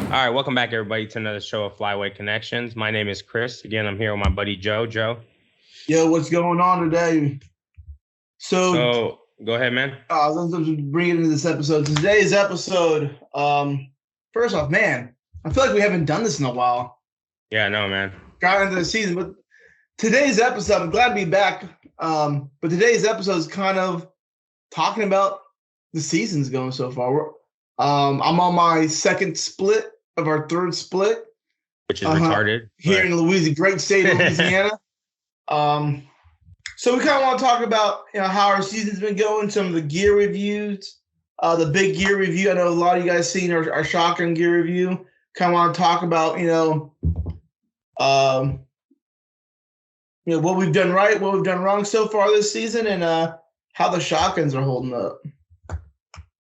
All right, welcome back, everybody, to another show of Flyway Connections. My name is Chris. Again, I'm here with my buddy Joe. Joe. Yo, what's going on today? So, So go ahead, man. let's bring it into this episode. Today's episode, first off, man, I feel like we haven't done this in a while. Yeah, no, man. Got into the season, but today's episode, I'm glad to be back. But today's episode is kind of talking about the season's going so far. I'm on my second split of our third split, Which is retarded. Here in Louisiana, great state of Louisiana. So we kind of want to talk about how our season's been going, some of the gear reviews, the big gear review. I know a lot of you guys seen our shotgun gear review. Kind of want to talk about what we've done right, what we've done wrong so far this season, and how the shotguns are holding up.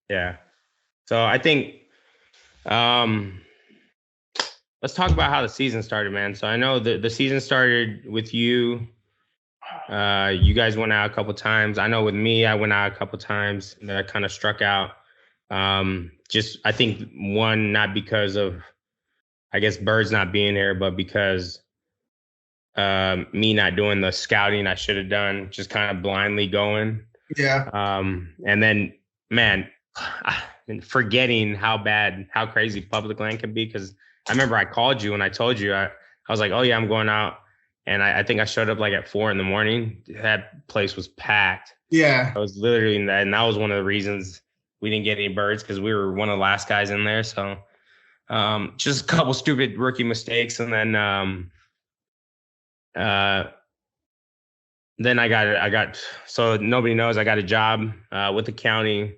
Yeah. So I think let's talk about how the season started, man. So I know the season started with you. You guys went out a couple times. I know with me, I went out a couple times that I kind of struck out. Just I think one, not because of, I guess, birds not being here, but because me not doing the scouting I should have done, just kind of blindly going. Yeah. And then, man, forgetting how crazy public land can be. Because I remember I called you and I told you, I was like, oh yeah, I'm going out. And I think I showed up like at 4 a.m. That place was packed. Yeah. I was literally in that. And that was one of the reasons we didn't get any birds, because we were one of the last guys in there. So just a couple stupid rookie mistakes. And then I got, so nobody knows, I got a job with the county.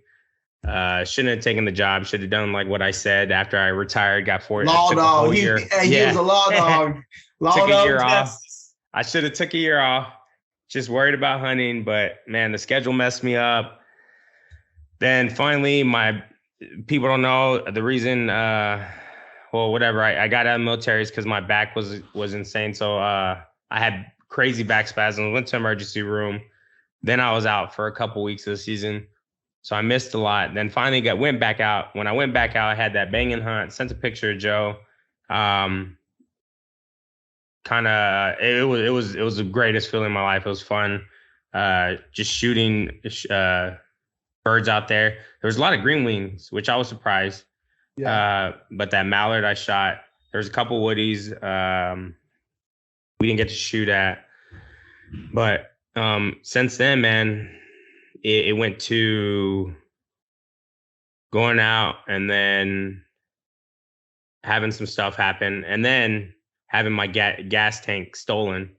Shouldn't have taken the job. Should have done like what I said after I retired, got for it. Law dog. He was a law dog. Took a year off. I should have took a year off. Just worried about hunting, but man, the schedule messed me up. Then finally, my people don't know the reason. Whatever. I got out of the military is because my back was insane. So I had crazy back spasms. Went to emergency room. Then I was out for a couple weeks of the season. So I missed a lot. Then finally went back out. When I went back out, I had that banging hunt. Sent a picture of Joe. It was the greatest feeling in my life. It was fun. Just shooting birds out there. There was a lot of green wings, which I was surprised. Yeah. But that mallard I shot, there was a couple woodies we didn't get to shoot at. But since then, man, it went to going out and then having some stuff happen and then having my gas tank stolen.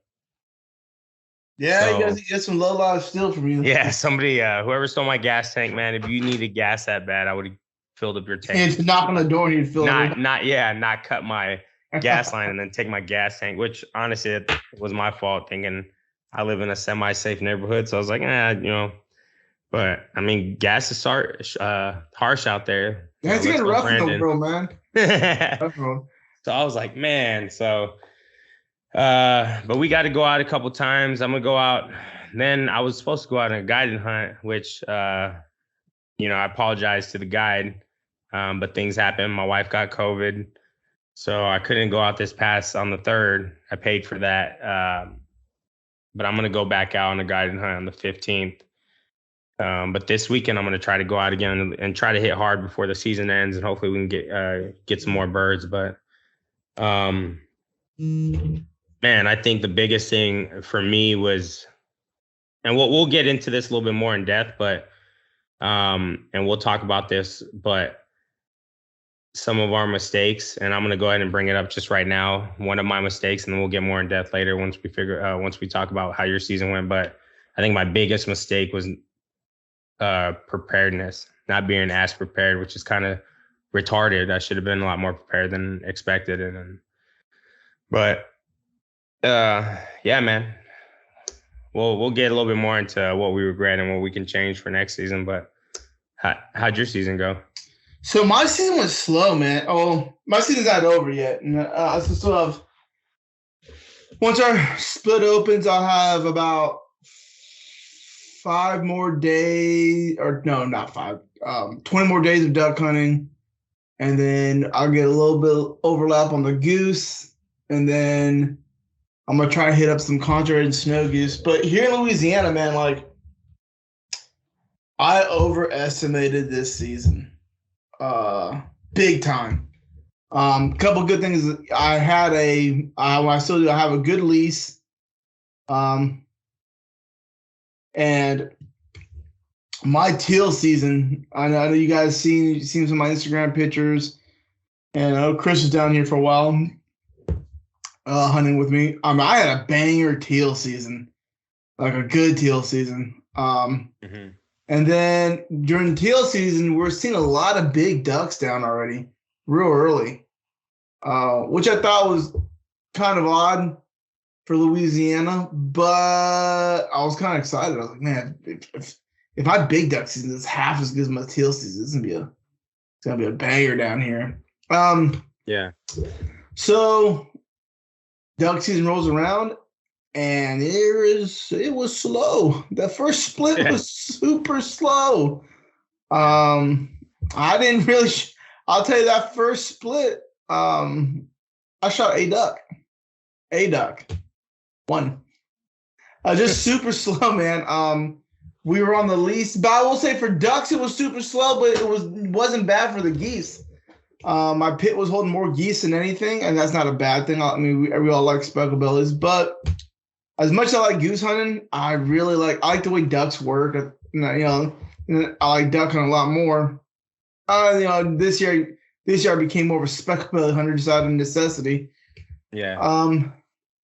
Yeah, so, you guys get some low life steal from you. Yeah, somebody, whoever stole my gas tank, man, if you needed gas that bad, I would have filled up your tank. And to knock on the door and you'd fill it. Not cut my gas line and then take my gas tank, which honestly it was my fault, thinking I live in a semi-safe neighborhood. So I was like, but I mean, gas is harsh out there. Yeah, it's getting rough in the world, man. So I was like, man, but we got to go out a couple times. I'm going to go out. Then I was supposed to go out on a guided hunt, which, I apologize to the guide, but things happened. My wife got COVID, so I couldn't go out this past on the 3rd. I paid for that. But I'm going to go back out on a guided hunt on the 15th. But this weekend, I'm going to try to go out again and try to hit hard before the season ends, and hopefully we can get some more birds. But man, I think the biggest thing for me was, and we'll get into this a little bit more in depth, but and we'll talk about this, but some of our mistakes, and I'm going to go ahead and bring it up just right now. One of my mistakes, and then we'll get more in depth later once we talk about how your season went. But I think my biggest mistake was preparedness, not being as prepared, which is kind of retarded. I should have been a lot more prepared than expected. But yeah, man, we'll get a little bit more into what we regret and what we can change for next season. But how'd your season go? So my season was slow, man. Oh, my season's not over yet. And I still have, once our split opens, I'll have about 5 more days, or no, not 5, 20 more days of duck hunting. and then I'll get a little bit overlap on the goose, and then I'm gonna try to hit up some contrary and snow goose. But here in Louisiana, man, like I overestimated this season, big time. Couple good things. I had I still do. I have a good lease, and my teal season. I know you guys seen some of my Instagram pictures, and I know Chris was down here for a while, hunting with me. I had a banger teal season, like a good teal season. And then during the teal season, we're seeing a lot of big ducks down already, real early, which I thought was kind of odd for Louisiana, but I was kind of excited. I was like, man, if my big duck season is half as good as my teal season, it's gonna be a banger down here. Yeah. So duck season rolls around, and it was slow. The first split was super slow. I didn't really. I'll tell you that first split. I shot a duck, one. Just super slow, man. We were on the lease, but I will say for ducks it was super slow, but it wasn't bad for the geese. My pit was holding more geese than anything, and that's not a bad thing. I mean, we all like speckled bellies, but as much as I like goose hunting, I like the way ducks work. I like duck hunting a lot more. This year I became more of a speckled belly hunter just out of necessity. Yeah.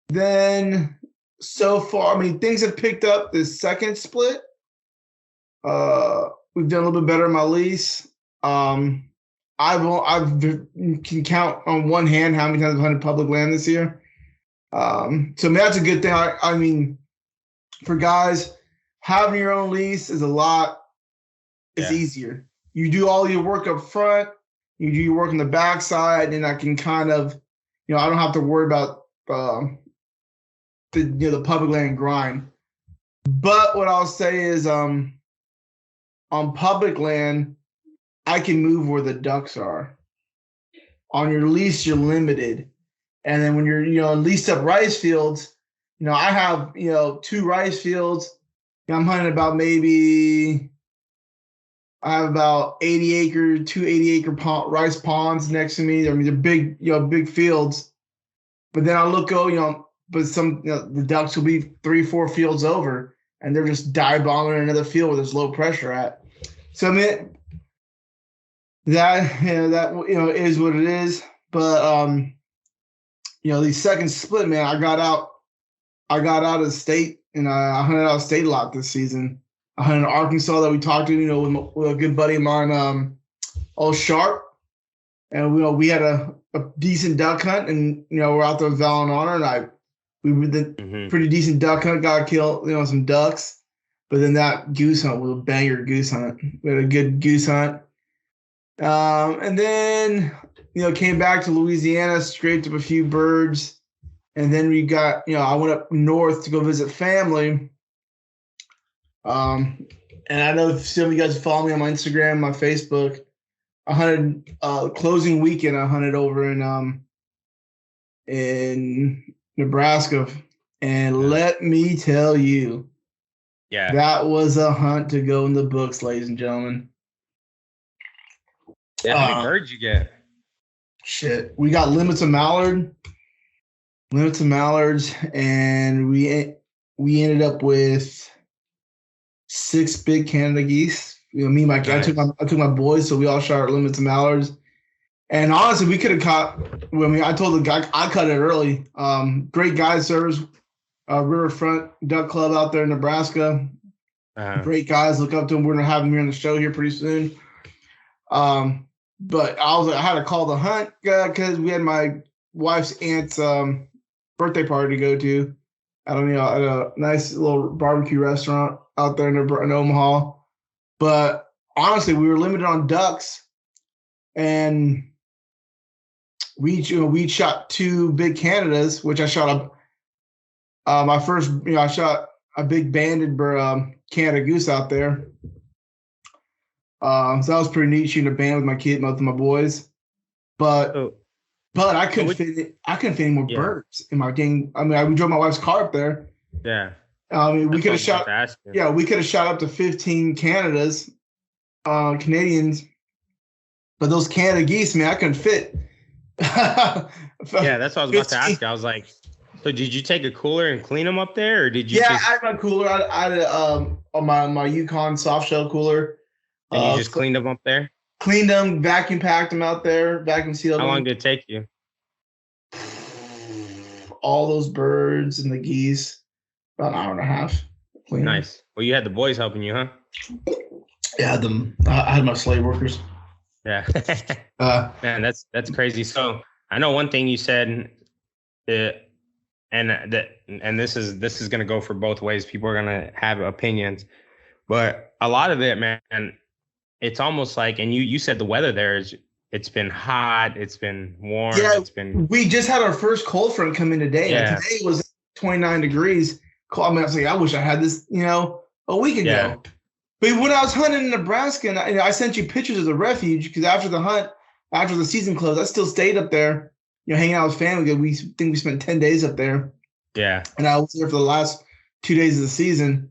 Then so far, I mean, things have picked up this second split. We've done a little bit better in my lease. I can count on one hand how many times I've hunted public land this year. So I mean, that's a good thing. I mean, for guys, having your own lease is a lot. It's easier. You do all your work up front. You do your work on the backside, and I can kind of, I don't have to worry about the public land grind. But what I'll say is, on public land, I can move where the ducks are. On your lease, you're limited. And then when you're, leased up rice fields, I have, 2 rice fields. I'm hunting about I have about 2 80-acre rice ponds next to me. I mean, they're big, big fields. But then I look, but some, the ducks will be 3-4 fields over, and they're just dive bombing in another field where there's low pressure at. So I mean, that is what it is. But the second split, man, I got out of the state, and I hunted out of state a lot this season. I hunted in Arkansas that we talked to, with a good buddy of mine, old Sharp, and we had a decent duck hunt, and we're out there with Val and Honor, and we did pretty decent duck hunt, got to kill some ducks, but then that goose hunt was a banger goose hunt. We had a good goose hunt, and then came back to Louisiana, scraped up a few birds, and then we got I went up north to go visit family. And I know some of you guys follow me on my Instagram, my Facebook. I hunted closing weekend. I hunted over in Nebraska, and let me tell you, that was a hunt to go in the books, ladies and gentlemen. Yeah, how many birds you get? Shit, we got limits of mallards, and we ended up with 6 big Canada geese. Me and I took my boys, so we all shot our limits of mallards. And honestly, we could have caught. I told the guy I cut it early. Great guy serves Riverfront Duck Club out there in Nebraska. Great guys. Look up to them. We're gonna have them here on the show here pretty soon. But I had to call the hunt because we had my wife's aunt's birthday party to go to at a nice little barbecue restaurant out there in Omaha. But honestly, we were limited on ducks, and we shot 2 big Canadas, which I shot my first. I shot a big banded Canada goose out there. So that was pretty neat, shooting a band with my both of my boys. but Oh, I so couldn't fit it. I couldn't fit any more yeah, birds in my dang. I mean, we drove my wife's car up there. yeah. I mean, we That's could what I have was about shot. to ask you. Yeah, we could have shot up to 15 Canadas, Canadians, but those Canada geese, man, I couldn't fit. Yeah, that's what I was about to 15. ask you. I was like, so did you take a cooler and clean them up there, or did you Yeah, I just had my cooler. I had on my Yukon soft shell cooler. and you just So cleaned them up there? cleaned them, vacuum packed them out there, vacuum sealed How long them. did it take you? All those birds and the geese, about an hour and a half. Clean them. Nice. Well, you had the boys helping you, huh? Yeah, I had my slave workers. Yeah. Man, that's crazy. So I know one thing you said, uh, and this is gonna go for both ways. People are gonna have opinions, but a lot of it, man, it's almost like, and you said the weather there is, it's been hot, it's been warm, yeah, it's been we just had our first cold front come in today. yeah. Like today was 29 degrees. I mean, I was like, I wish I had this, a week ago. Yeah. But when I was hunting in Nebraska, and I sent you pictures of the refuge because after the hunt, after the season closed, I still stayed up there, hanging out with family. We think we spent 10 days up there. Yeah. And I was there for the last 2 days of the season.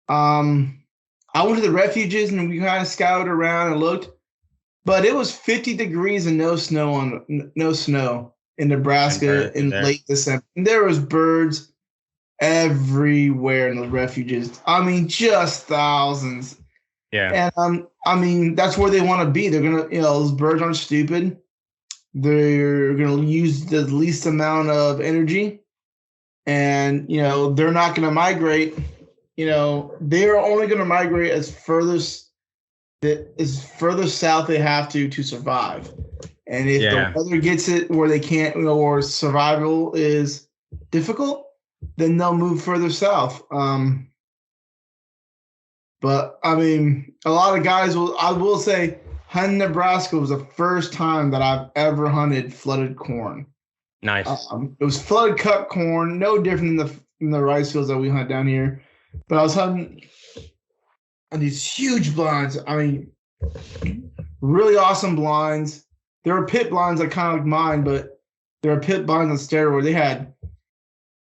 I went to the refuges and we kind of scouted around and looked, but it was 50 degrees and no snow in Nebraska in late December. And there was birds everywhere in the refuges. I mean, just thousands. Yeah. And I mean, that's where they want to be. They're gonna, those birds aren't stupid. They're gonna use the least amount of energy, and they're not gonna migrate. They're only gonna migrate as further south they have to survive. And if the weather gets it where they can't, or survival is difficult, then they'll move further south. But I mean, a lot of guys I will say, hunting Nebraska was the first time that I've ever hunted flooded corn. Nice. It was flooded cut corn, no different than the rice fields that we hunt down here. But I was hunting on these huge blinds. I mean, really awesome blinds. There were pit blinds that kind of like mine, but there were pit blinds on steroids.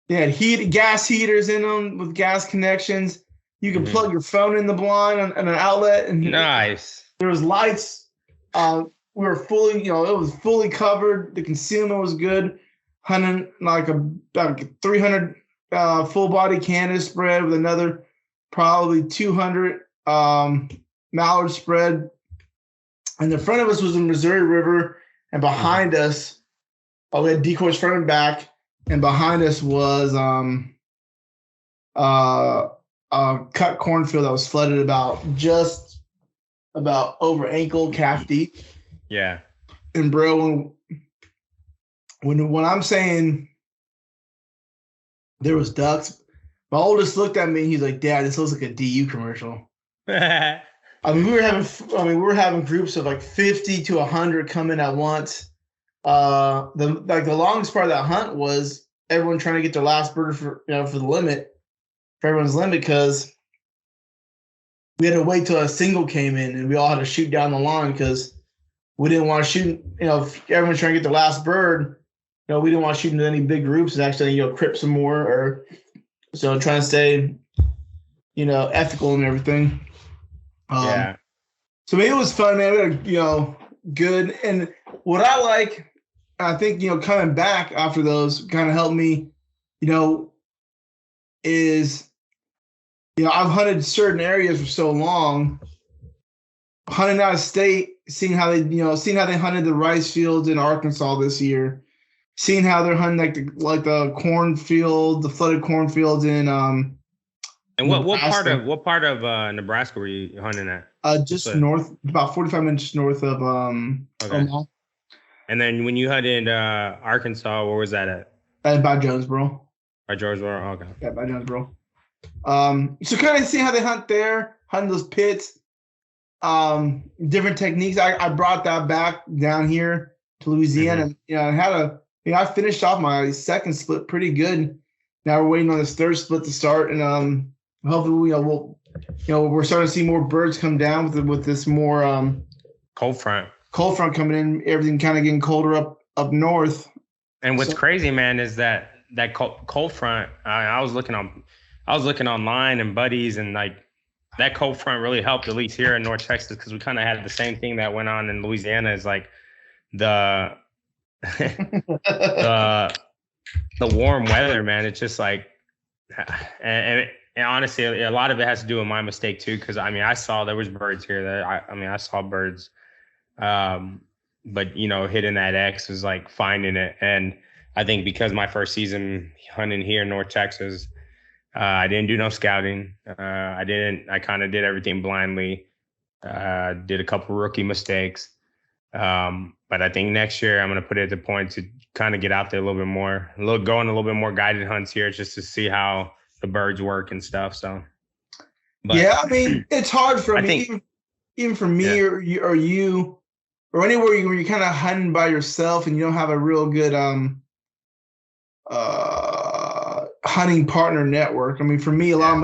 They had gas heaters in them with gas connections. You can plug your phone in the blind and an outlet. And nice. There was lights. We were fully, it was fully covered. The concealment was good. Hunting like about 300 full body Canada spread with another probably 200 mallard spread. And the front of us was the Missouri River, and behind us, we had decoys front and back. And behind us was a cut cornfield that was flooded just about over ankle, calf deep. Yeah. And bro, when I'm saying there was ducks, my oldest looked at me and he's like, "Dad, this looks like a DU commercial." I mean, we were having groups of like 50 to 100 come in at once. The longest part of that hunt was everyone trying to get their last bird for the limit, for everyone's limit, because we had to wait till a single came in and we all had to shoot down the line because we didn't want to shoot. If everyone's trying to get their last bird, we didn't want to shoot into any big groups and actually crip some more, or so trying to stay ethical and everything. Yeah. So it was fun, man. We had good. And what I like, I think, coming back after those kind of helped me, is, I've hunted certain areas for so long, hunting out of state, seeing how they hunted the rice fields in Arkansas this year, seeing how they're hunting like the cornfield, the flooded cornfields in, and what part of Nebraska were you hunting at? Just north, about 45 minutes north of okay. Omaha. And then when you hunted Arkansas, where was that at? By Jonesboro. By Jonesboro, okay. Yeah, by Jonesboro. So kind of see how they hunt there, hunting those pits, different techniques. I brought that back down here to Louisiana, and I finished off my second split pretty good. Now we're waiting on this third split to start, and hopefully we're starting to see more birds come down with this more cold front cold front coming in, everything kind of getting colder up north. And what's crazy, man, is that cold front. I was looking online and buddies, and like that cold front really helped, at least here in North Texas, because we kind of had the same thing that went on in Louisiana. Is like the the warm weather, man. It's just like, and honestly, a lot of it has to do with my mistake too. Because I mean, I saw there was birds here. I saw birds. But hitting that X was like finding it. And I think because my first season hunting here in North Texas, I didn't do no scouting. I kind of did everything blindly. Did a couple rookie mistakes. But I think next year I'm going to put it at the point to kind of get out there a little bit more, go on a little bit more guided hunts here just to see how the birds work and stuff. So, but, yeah, I mean, it's hard for me, even for me or you, or anywhere where you're kind of hunting by yourself and you don't have a real good hunting partner network. I mean, for me, a lot of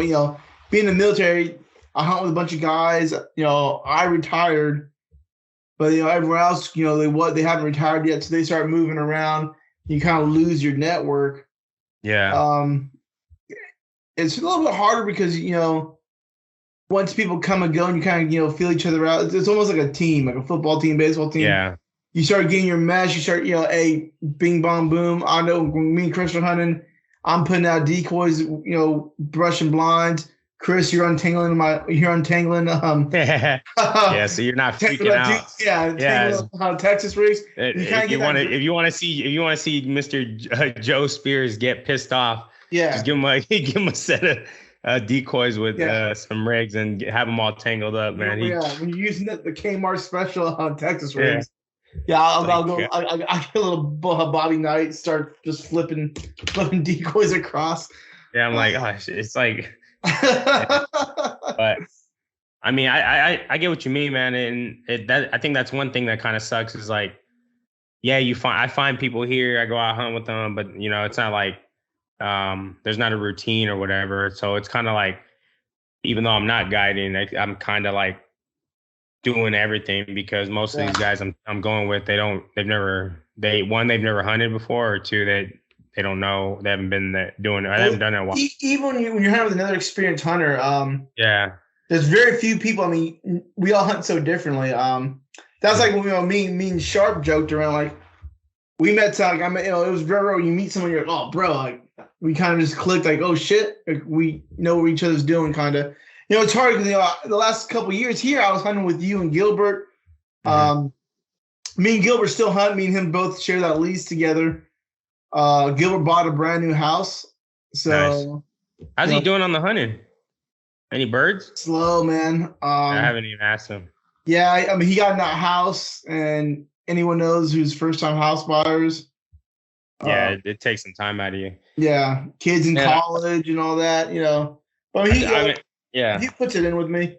being in the military, I hunt with a bunch of guys. I retired, but everyone else, they haven't retired yet, so they start moving around. You kind of lose your network. Yeah. It's a little bit harder because once people come and go and you kind of, feel each other out, it's almost like a team, like a football team, baseball team. Yeah. You start getting your mesh, you start, hey, bing, bong, boom. I know when me and Chris are hunting, I'm putting out decoys, brushing blinds. Chris, you're untangling. Yeah, so you're not freaking out. Texas rigs. If you want to see Mr. Joe Spears get pissed off, just give him a set of decoys with some rigs and have them all tangled up, man. When you're using the Kmart special on Texas rigs. Yeah, I'll go. I get a little Bobby Knight, start just flipping decoys across. Yeah, I'm like, gosh, it's like. But I mean, I get what you mean, man, and I think that's one thing that kind of sucks is like, I find people here, I go out hunt with them, but it's not like there's not a routine or whatever. So it's kind of like, even though I'm not guiding, I'm kind of like doing everything because most of these guys I'm going with, they've never hunted before, or two, they don't know, they haven't been doing it. I haven't done it in a while. Even when you're hunting with another experienced hunter, there's very few people. I mean, we all hunt so differently. That's like when me and Sharp joked around, like we met. Like it was very rare. You meet someone, you're like, oh, bro, like we kind of just clicked, like, oh shit, like, we know what each other's doing, kind of. It's hard because the last couple of years here, I was hunting with you and Gilbert. Me and Gilbert still hunt. Me and him both share that lease together. Gilbert bought a brand new house. So nice. How's he doing on the hunting? Any birds? Slow, man. I haven't even asked him. Yeah, I mean, he got in that house, and anyone knows who's first-time house buyers. Yeah, it takes some time out of you. Yeah, kids in college and all that, But he puts it in with me.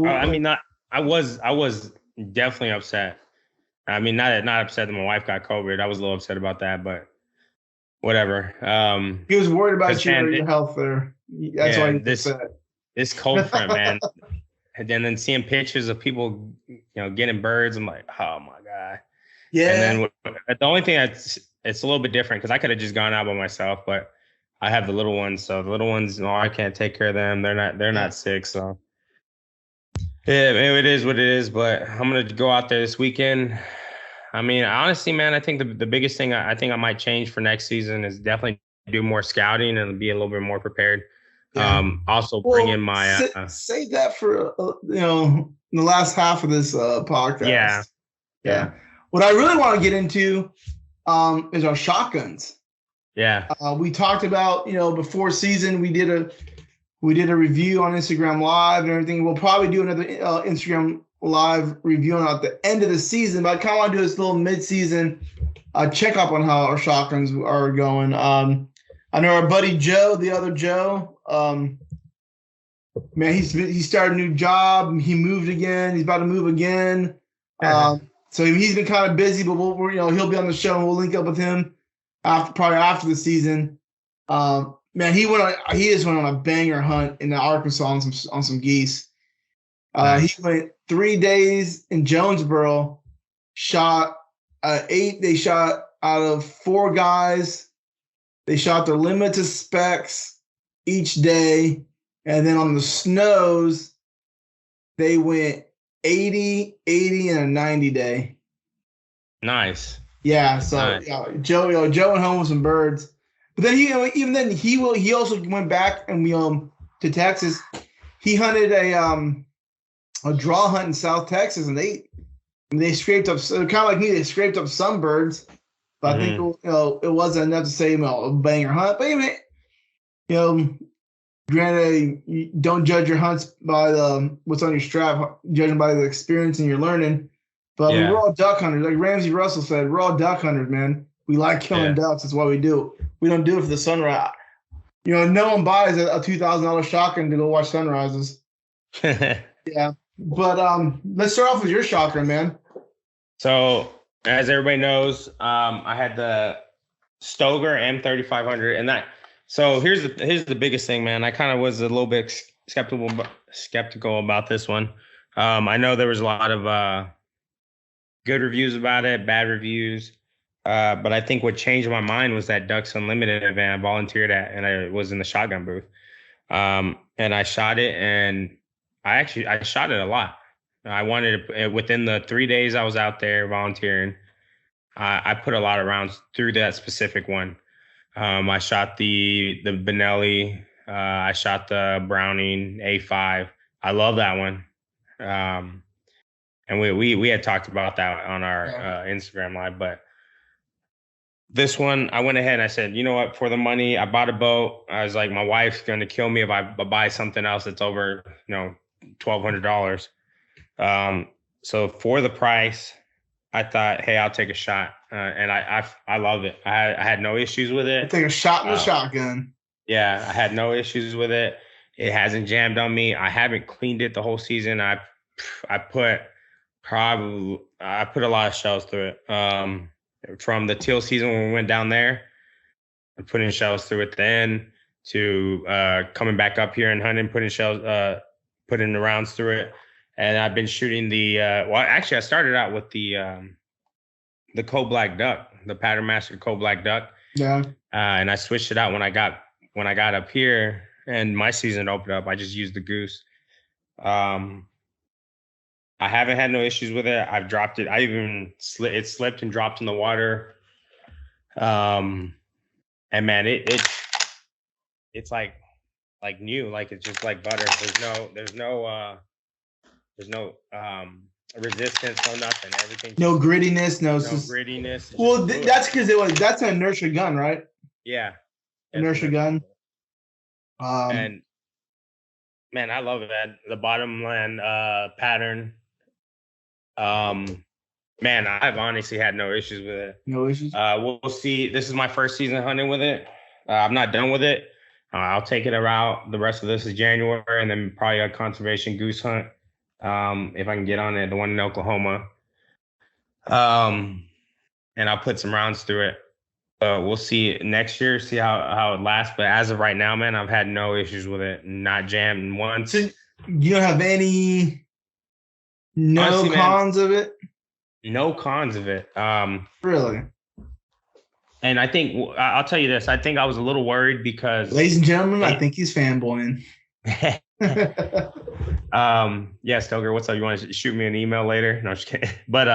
I mean, I was definitely upset. I mean, not upset that my wife got COVID. I was a little upset about that, but whatever. He was worried about your health there. That's why he's upset. This cold front, man. And then seeing pictures of people, getting birds, I'm like, oh my God. Yeah. And then the only thing it's a little bit different because I could have just gone out by myself, but I have the little ones. So the little ones, I can't take care of them. They're not sick. So yeah, it is what it is, but I'm going to go out there this weekend. I mean, honestly, man, I think the biggest thing I think I might change for next season is definitely do more scouting and be a little bit more prepared. Yeah. Also bring in my save that for the last half of this podcast. Yeah. What I really want to get into is our shotguns. Yeah. We talked about before season we did a review on Instagram Live and everything. We'll probably do another Instagram Live review at the end of the season, but I kind of want to do this little mid-season checkup on how our shotguns are going. I know our buddy Joe, the other Joe, man, he started a new job. He moved again. He's about to move again. So he's been kind of busy, but he'll be on the show and we'll link up with him after the season. Man, he just went on a banger hunt in Arkansas on some geese. Nice. He went 3 days in Jonesboro shot 8. They shot out of 4 guys. They shot their limited specs each day. And then on the snows, they went 80, 80, and a 90 day. Nice. Yeah, so Nice. Joe went home with some birds. But then he also went back and we to Texas. He hunted a draw hunt in South Texas, and they scraped up, kind of like me. They scraped up some birds, but I think it wasn't enough to say a banger hunt. But anyway, granted, you don't judge your hunts by what's on your strap, judging by the experience and your learning. But we're all duck hunters, like Ramsey Russell said. We're all duck hunters, man. We like killing ducks. That's why we do. We don't do it for the sunrise. No one buys a $2,000 shotgun to go watch sunrises. Yeah. But let's start off with your shotgun, man. So, as everybody knows, I had the Stoeger M3500, and that. So here's the biggest thing, man. I kind of was a little bit skeptical about this one. I know there was a lot of good reviews about it, bad reviews, but I think what changed my mind was that Ducks Unlimited event I volunteered at, and I was in the shotgun booth, and I shot it, and I shot it a lot. I wanted to, within the 3 days I was out there volunteering, I put a lot of rounds through that specific one. I shot the Benelli. I shot the Browning A5. I love that one. And we had talked about that on our Instagram live, but this one, I went ahead and I said, you know what, for the money, I bought a boat. I was like, my wife's going to kill me if I buy something else that's over, $1,200. So for the price, I thought, hey, I'll take a shot. And I love it. I had no issues with it. Take a shot in the shotgun. Yeah, I had no issues with it. It hasn't jammed on me. I haven't cleaned it the whole season. I put a lot of shells through it. From the teal season when we went down there, I put in shells through it then, to coming back up here and hunting, putting the rounds through it. And I've been shooting I started out with the Cold Black Duck, the Pattern Master Cold Black Duck. Yeah. And I switched it out when I got up here and my season opened up. I just used the Goose. I haven't had no issues with it. I've dropped it. I even it slipped and dropped in the water. And man, it's like new, like it's just like butter. There's no resistance, no nothing. Everything. No grittiness, no grittiness. Well, that's because that's an inertia gun, right? Yeah. Inertia gun. And man, I love that. The bottomland pattern. Man, I've honestly had no issues with it. No issues. We'll see. This is my first season hunting with it. I'm not done with it. I'll take it around. The rest of this is January, and then probably a conservation goose hunt. If I can get on it, the one in Oklahoma. And I'll put some rounds through it. We'll see next year, see how it lasts. But as of right now, man, I've had no issues with it. Not jammed once. So you don't have any honestly, cons of it? No cons of it. Really? And I think, I'll tell you this, I think I was a little worried because... Ladies and gentlemen, I think he's fanboying. Yeah, Stoker, what's up? You want to shoot me an email later? No, I'm just kidding. But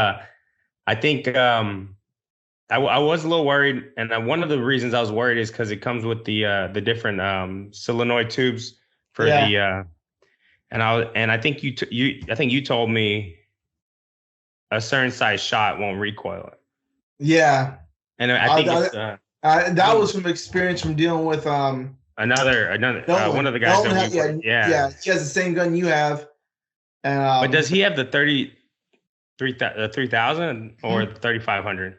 I think I was a little worried, and one of the reasons I was worried is because it comes with the different solenoid tubes for the and I think you told me a certain size shot won't recoil it. Yeah, and I think that was from experience from dealing with another one of the guys. Yeah, he has the same gun you have. But does he have the 3000 or the 3500?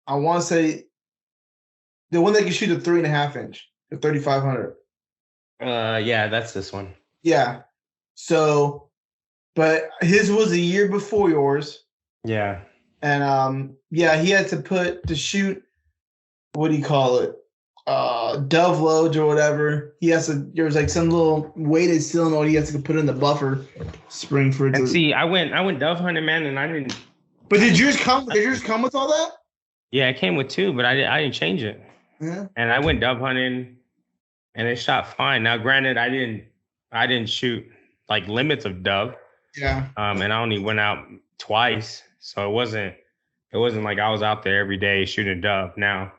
I want to say the one that can shoot a 3.5 inch, the 3500. Yeah, that's this one. Yeah. So, but his was a year before yours. Yeah. And he had to shoot, what do you call it? Dove loads or whatever. There was like some little weighted solenoid he has to put in the buffer spring for it. And see, I went dove hunting, man, and But did yours come? Did yours come with all that? Yeah, it came with 2, but I didn't change it. Yeah. And I went dove hunting, and it shot fine. Now, granted, I didn't shoot like limits of dove. Yeah. And I only went out twice, so it wasn't like I was out there every day shooting dove. Now,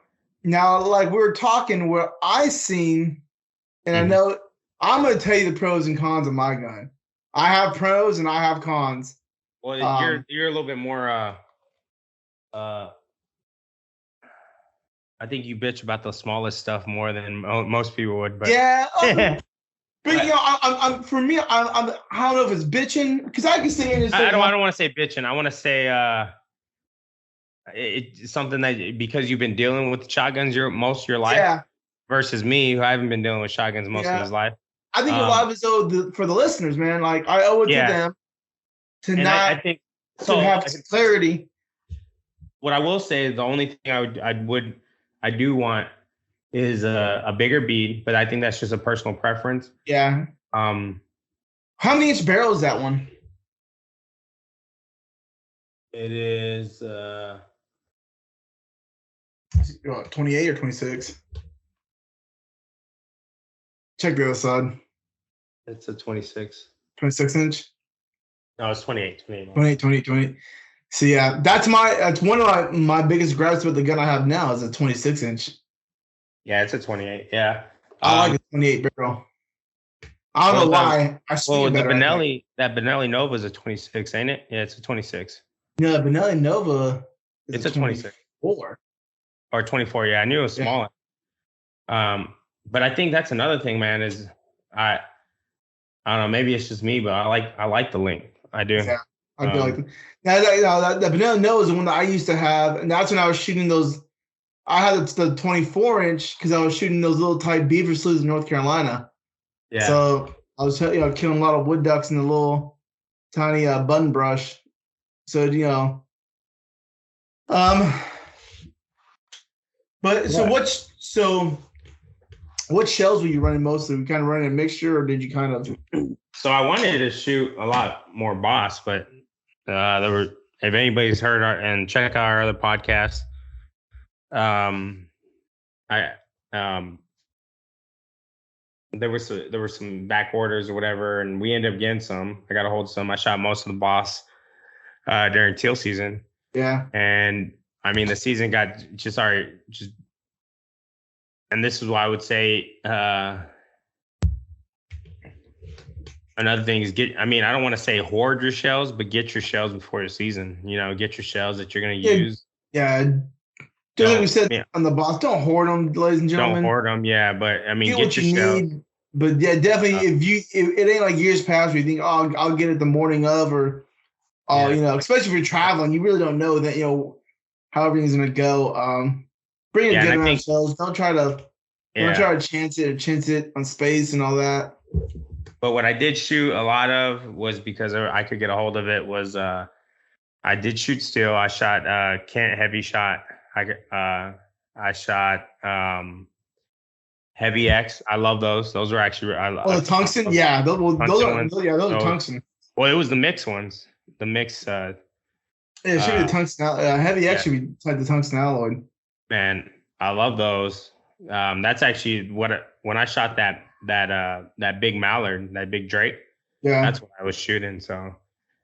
like we were talking, where I seen, and I know I'm going to tell you the pros and cons of my gun. I have pros and I have cons. Well, you're a little bit more. I think you bitch about the smallest stuff more than most people would. But yeah, but I'm for me, I don't know if it's bitching because I can say it. I don't want to say bitching. I want to say it's something that because you've been dealing with shotguns most of your life, versus me who haven't been dealing with shotguns most of his life. I think a lot of it's owed for the listeners, man. Like I owe it to them to and not I think to have clarity. What I will say is the only thing I do want is a bigger bead, but I think that's just a personal preference. Yeah. How many inch barrel is that one? It is 28 or 26. Check the other side. It's a 26. 26 inch? No, it's 28. 28. So yeah, that's one of my biggest gripes with the gun I have now is a 26 inch. Yeah, it's a 28. Yeah. I like a 28 barrel. I don't know why. That Benelli Nova is a 26, ain't it? Yeah, it's a 26. No, the Benelli Nova is a 26. 24. Or 24, yeah. I knew it was smaller. But I think that's another thing, man, is I don't know, maybe it's just me, but I like the length. I do. Yeah, I do like that. Now, the Benelli Nova is the one that I used to have, and that's when I was shooting those. I had the 24 inch because I was shooting those little tight beaver sloughs in North Carolina. Yeah. So I was killing a lot of wood ducks in the little tiny button brush. So but so what shells were you running mostly? Were you kind of running a mixture, or did you kind of? So I wanted to shoot a lot more Boss, but there were. If anybody's heard and check out our other podcast, there were some back orders or whatever, and we ended up getting some. I got a hold of some. I shot most of the Boss during teal season. Yeah, and I mean the season got and this is why I would say another thing is I don't want to say hoard your shells, but get your shells before the season. Get your shells that you're going to use. Yeah. Just like we said on the Boss, don't hoard them, ladies and gentlemen. Don't hoard them, yeah. But I mean, get your shells. Need, but yeah, definitely. If it ain't like years past where you think, oh, I'll get it the morning of, or especially if you're traveling, you really don't know that how everything's going to go. Bring a good amount of shells. Don't try to chance it on space and all that. But what I did shoot a lot of was because I could get a hold of it was I did shoot steel. I shot Kent heavy shot. I shot Heavy X. I love those. Those are actually the tungsten. Yeah, those are tungsten. Well, it was the mix ones. The mix. Yeah, it should be the tungsten. Heavy X should be like the tungsten alloy. Man, I love those. That's actually when I shot that big mallard, that big Drake. Yeah, that's what I was shooting. So,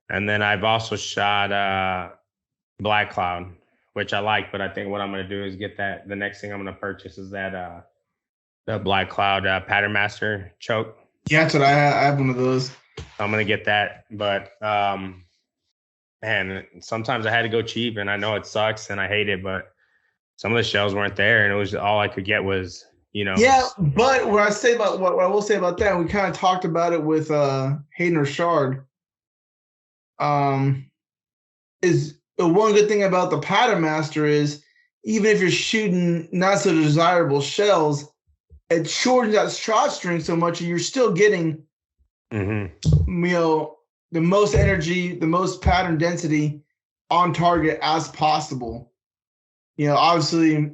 and then I've also shot Black Cloud, which I like, but I think what I'm gonna do is get that. The next thing I'm gonna purchase is that the Black Cloud Pattern Master choke. Yeah, that's what I have one of those. I'm gonna get that, but man, sometimes I had to go cheap, and I know it sucks and I hate it, but some of the shells weren't there, and it was all I could get was, Yeah, but what I will say about that, we kind of talked about it with Hayden Richard. Is the one good thing about the Pattern Master is even if you're shooting not so desirable shells, it shortens that shot string so much, and you're still getting, the most energy, the most pattern density on target as possible. Obviously,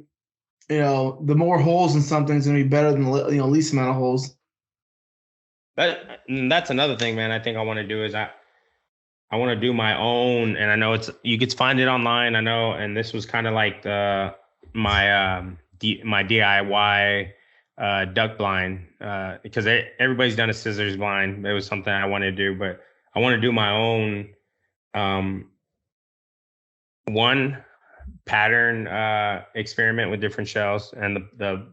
the more holes in something is going to be better than the least amount of holes. That's another thing, man. I think I want to do is I I want to do my own, and I know you could find it online. I know, and this was kind of like my DIY duck blind because everybody's done a scissors blind. It was something I wanted to do, but I want to do my own um, one pattern experiment with different shells and the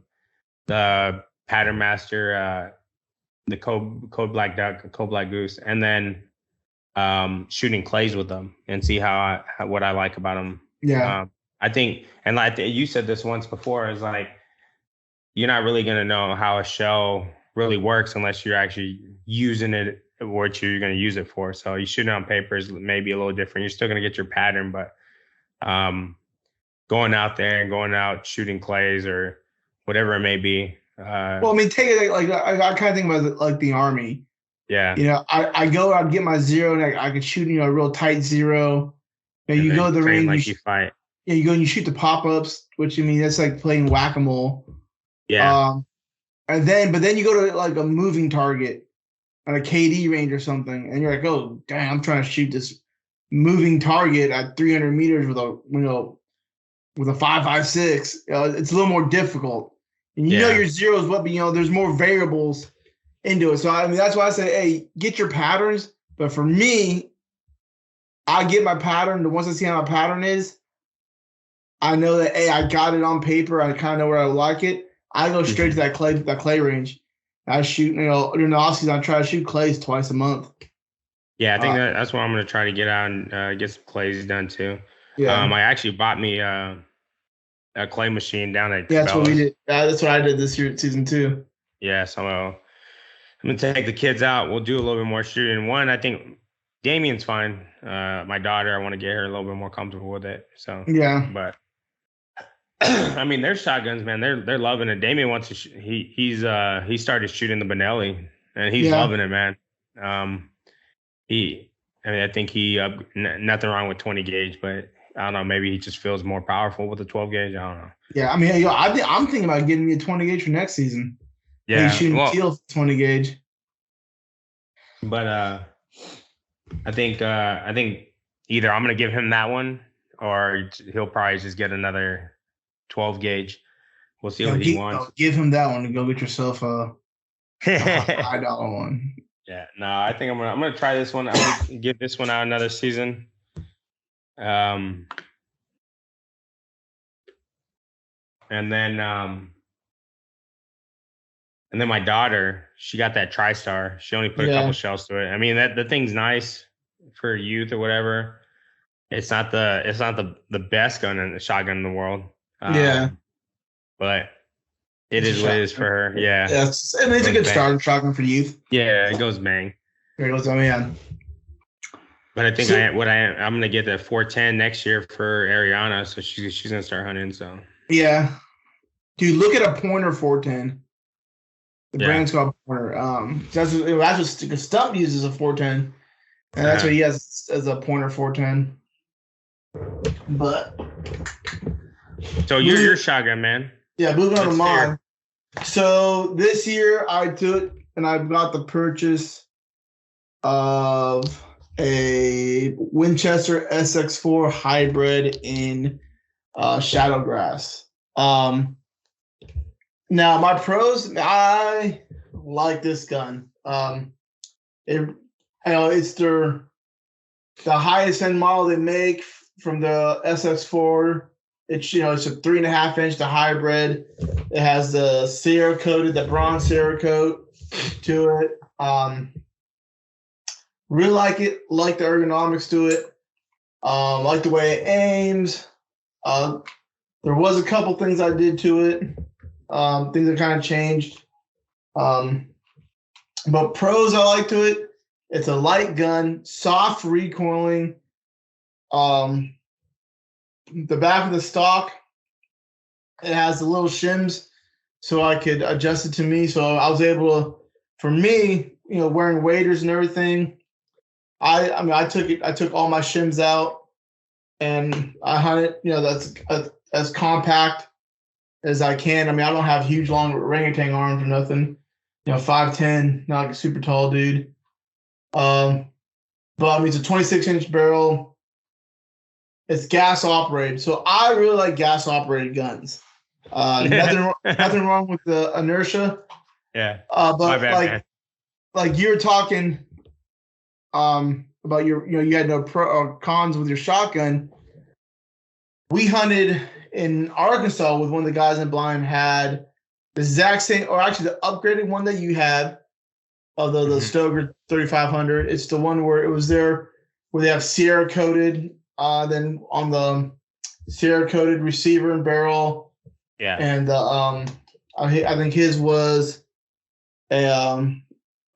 pattern master, the code black duck, code black goose, and then shooting clays with them and see what I like about them. Yeah. I think, and like you said this once before, is like you're not really gonna know how a shell really works unless you're actually using it what you're gonna use it for. So you shoot it on paper is maybe a little different. You're still gonna get your pattern, but going out there and going out shooting clays or whatever it may be. Well, I mean, take it like I kind of think about it like the Army. Yeah. You know, I go out and get my zero, and I could shoot, you know, a real tight zero. You go to the range, like you fight. Yeah, you go and you shoot the pop-ups, which I mean that's like playing whack-a-mole. Yeah. But then you go to like a moving target on a KD range or something, and you're like, oh damn, I'm trying to shoot this moving target at 300 meters with a 5.56. It's a little more difficult, and you know your zeros, but there's more variables into it. So I mean that's why I say, hey, get your patterns. But for me, I get my pattern. And once I see how my pattern is, I know that hey, I got it on paper. I kind of know where I like it. I go straight to that clay range. I shoot, during the off season, I try to shoot clays twice a month. Yeah, I think that's what I'm going to try to get out and get some clays done too. Yeah. I actually bought me a clay machine down at that's what we did. That's what I did this year, season 2. Yeah, so I'm going to take the kids out. We'll do a little bit more shooting. One, I think Damien's fine. My daughter, I want to get her a little bit more comfortable with it. So yeah, but I mean, their shotguns, man. They're loving it. Damien wants to. He started shooting the Benelli, and he's loving it, man. I think nothing wrong with 20 gauge, but I don't know. Maybe he just feels more powerful with the 12 gauge. I don't know. Yeah, I mean, I'm thinking about getting me a 20 gauge for next season. Yeah, shooting teal 20 gauge. But I think either I'm gonna give him that one, or he'll probably just get another 12 gauge. We'll see what he wants. Give him that one and go get yourself a $5 one. Yeah, no, I think I'm gonna try this one. I'm gonna give this one out another season. And then my daughter, she got that TriStar. She only put a couple shells to it. I mean, the thing's nice for youth or whatever. It's not the best shotgun in the world. But it is what it is for her. Yeah. Yes, and it's a good starting shotgun for youth. Yeah, it goes bang. There goes, man. But I think I'm gonna get the 410 next year for Ariana, so she's gonna start hunting. So yeah, dude, look at a pointer 410. The brand's called Pointer. That's what Stump uses a 410, and that's what he has as a Pointer 410. But so you're your shotgun man. Yeah, moving on to mine. So this year I took and I got the purchase of a Winchester SX4 hybrid in Shadowgrass. Now my pros, I like this gun. It's the highest end model they make from the SX4. It's it's a 3.5-inch, the hybrid. It has the the bronze Cerakote to it. Really like it. Like the ergonomics to it. Like the way it aims. There was a couple things I did to it. Things that kind of changed. But pros I like to it. It's a light gun, soft recoiling. The back of the stock, it has the little shims, so I could adjust it to me. So I was able to, for me, wearing waders and everything. I took all my shims out, and I hunted. That's as compact as I can. I mean, I don't have huge long orangutan arms or nothing. 5'10", not like a super tall dude. but I mean, it's a 26-inch barrel. It's gas operated, so I really like gas operated guns. Nothing wrong with the inertia. Yeah. My But bad, man. like you were talking about you had no pro or cons with your shotgun. We hunted in Arkansas with one of the guys in blind had the exact same, or actually the upgraded one that you had, although the Stoker 3500. It's the one where it was there where they have Sierra coated, then on the Sierra coated receiver and barrel. Yeah. And I think his was a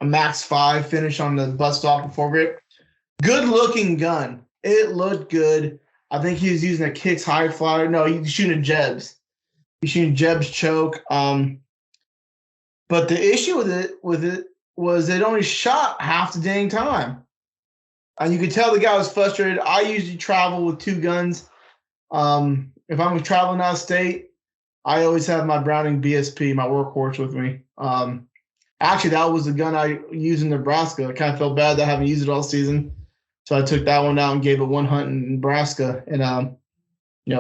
Max 5 finish on the buttstock and foregrip. Good looking gun. It looked good. I think he was using a Kicks high flyer. No, he's shooting a Jebs. He's shooting Jebs choke. But the issue with it was it only shot half the dang time. And you could tell the guy was frustrated. I usually travel with 2 guns. If I'm traveling out of state, I always have my Browning BSP, my workhorse, with me. Actually, that was the gun I used in Nebraska. I kind of felt bad that I haven't used it all season. So I took that one out and gave it one hunt in Nebraska, and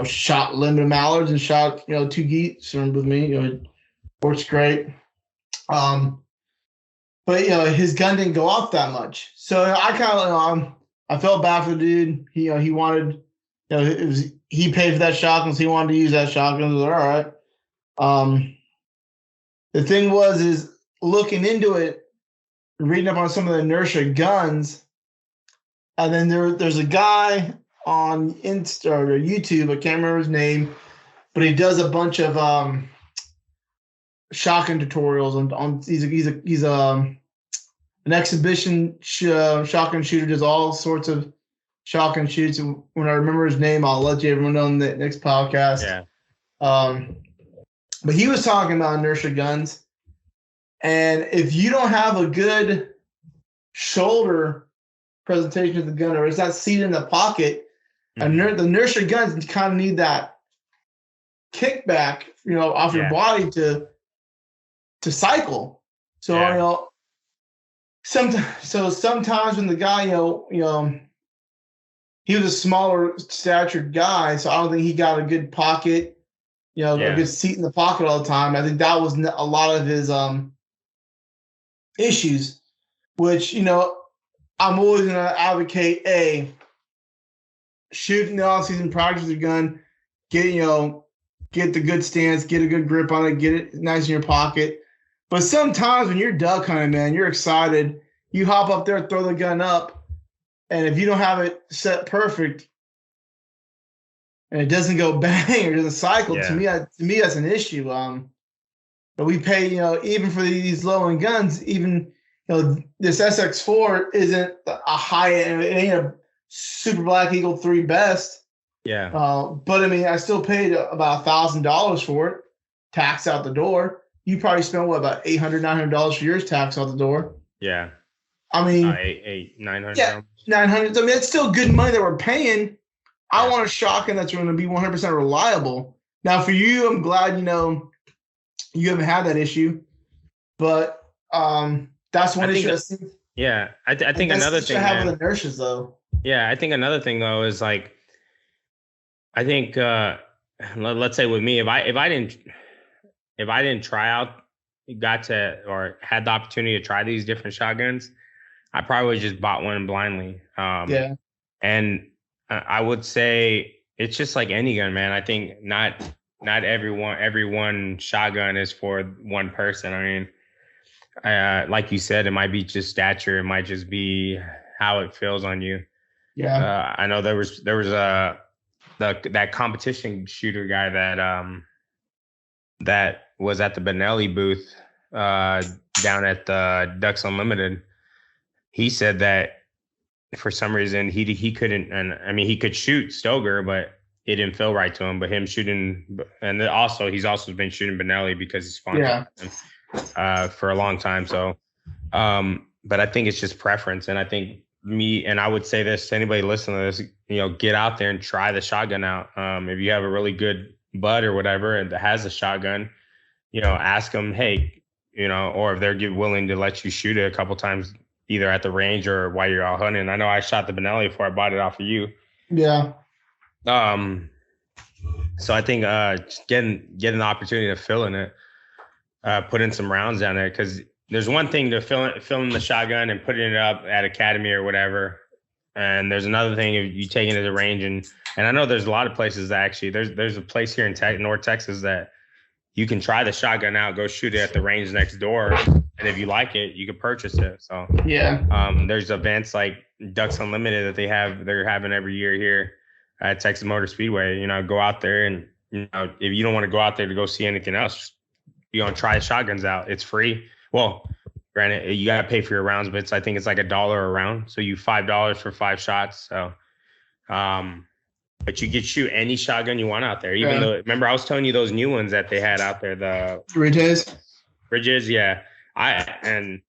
shot limited mallards and shot 2 geese with me. It works great. But his gun didn't go off that much, so I kind of I felt bad for the dude. He wanted he paid for that shotgun, so he wanted to use that shotgun. I was like, all right. The thing is looking into it, reading up on some of the inertia guns. And then there's a guy on Insta or YouTube, I can't remember his name, but he does a bunch of shotgun tutorials on he's an exhibition shotgun shooter, does all sorts of shotgun shoots. And when I remember his name, I'll let everyone know in the next podcast. Yeah. But he was talking about inertia guns, and if you don't have a good shoulder presentation of the gun, or it's not seated in the pocket, and the inertia guns kind of need that kickback, off your body to cycle. So sometimes when the guy, he was a smaller statured guy, so I don't think he got a good pocket, a good seat in the pocket all the time. I think that was a lot of his issues, which I'm always going to advocate shooting the off-season practice with your gun, get the good stance, get a good grip on it, get it nice in your pocket. But sometimes when you're duck hunting, man, you're excited. You hop up there, throw the gun up, and if you don't have it set perfect and it doesn't go bang or doesn't cycle, to me that's an issue. But we pay, even for these low-end guns, even this SX4 isn't a high-end, it ain't a Super Black Eagle 3 best. Yeah. But I mean, I still paid about $1,000 for it, tax out the door. You probably spent about $800, $900 for yours, tax out the door. Yeah. I mean, $900. Yeah, $900. I mean, it's still good money that we're paying. I want a shotgun that's going to be 100% reliable. Now, for you, I'm glad you haven't had that issue, but that's one issue. I think another thing. I have with inertias, though. Yeah, I think another thing though is I think let's say with me, if I didn't try out, or had the opportunity to try these different shotguns, I probably just bought one blindly. And I would say it's just like any gun, man. I think not every one shotgun is for one person. I mean, like you said, it might be just stature. It might just be how it feels on you. Yeah. I know there was that competition shooter guy that was at the Benelli booth down at the Ducks Unlimited. He said that for some reason he couldn't, and I mean he could shoot Stoger, but it didn't feel right to him. But him shooting, and he's also been shooting Benelli because he's sponsored him for a long time. So, but I think it's just preference, and I think I would say this to anybody listening to this, get out there and try the shotgun out. If you have a really good bud or whatever and that has a shotgun, ask them, hey, or if they're willing to let you shoot it a couple times, either at the range or while you're out hunting. I know I shot the Benelli before I bought it off of you. Yeah. So I think just getting the opportunity to fill in it, put in some rounds down there, because there's one thing to fill in the shotgun and putting it up at academy or whatever, and there's another thing if you take it to the range, and I know there's a lot of places that actually there's a place here in North Texas that you can try the shotgun out, go shoot it at the range next door, and if you like it, you can purchase it. So yeah, there's events like Ducks Unlimited that they're having every year here at Texas Motor Speedway. You know, go out there, and you know, if you don't want to go out there to go see anything else, you're gonna try shotguns out. It's free. Well, granted, you gotta pay for your rounds, but I think it's like $1 a round. So you $5 for 5 shots. So but you can shoot any shotgun you want out there. Even though, remember, I was telling you those new ones that they had out there, the Bridges, yeah. I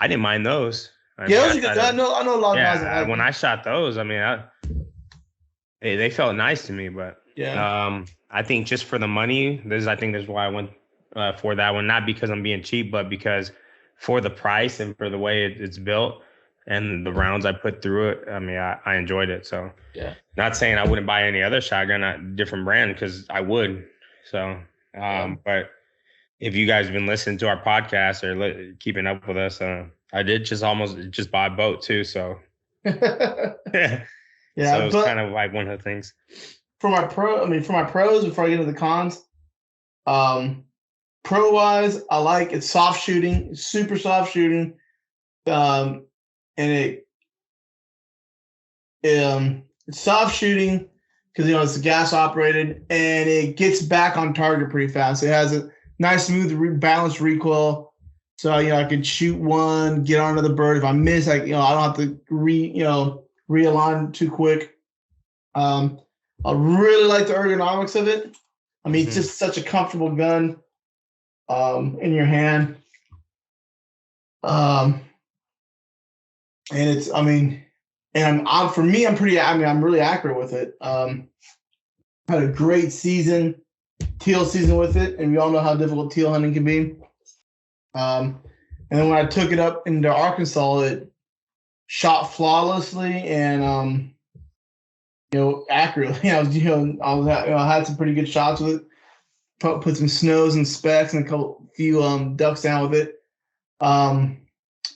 didn't mind those. I know a lot of guys. Yeah, when I shot those, I mean, they felt nice to me. But I think just for the money, I think this is why I went for that one. Not because I'm being cheap, but because for the price and for the way it's built and the rounds I put through it, I mean, I enjoyed it. So not saying I wouldn't buy any other shotgun, a different brand, because I would. So, but if you guys have been listening to our podcast or keeping up with us, I did just buy a boat too. So so it's kind of like one of the things. For my pros, before I get into the cons, pro wise, I like it's soft shooting, super soft shooting, and it's soft shooting because it's gas operated and it gets back on target pretty fast. It has a nice, smooth, balanced recoil, so I can shoot one, get onto the bird. If I miss, I don't have to realign too quick. I really like the ergonomics of it. I mean, it's just such a comfortable gun in your hand. And it's, I'm really accurate with it. Had a great teal season with it, and we all know how difficult teal hunting can be. And then when I took it up into Arkansas, it shot flawlessly and accurately. I had some pretty good shots with it. Put some snows and specs and a few ducks down with it.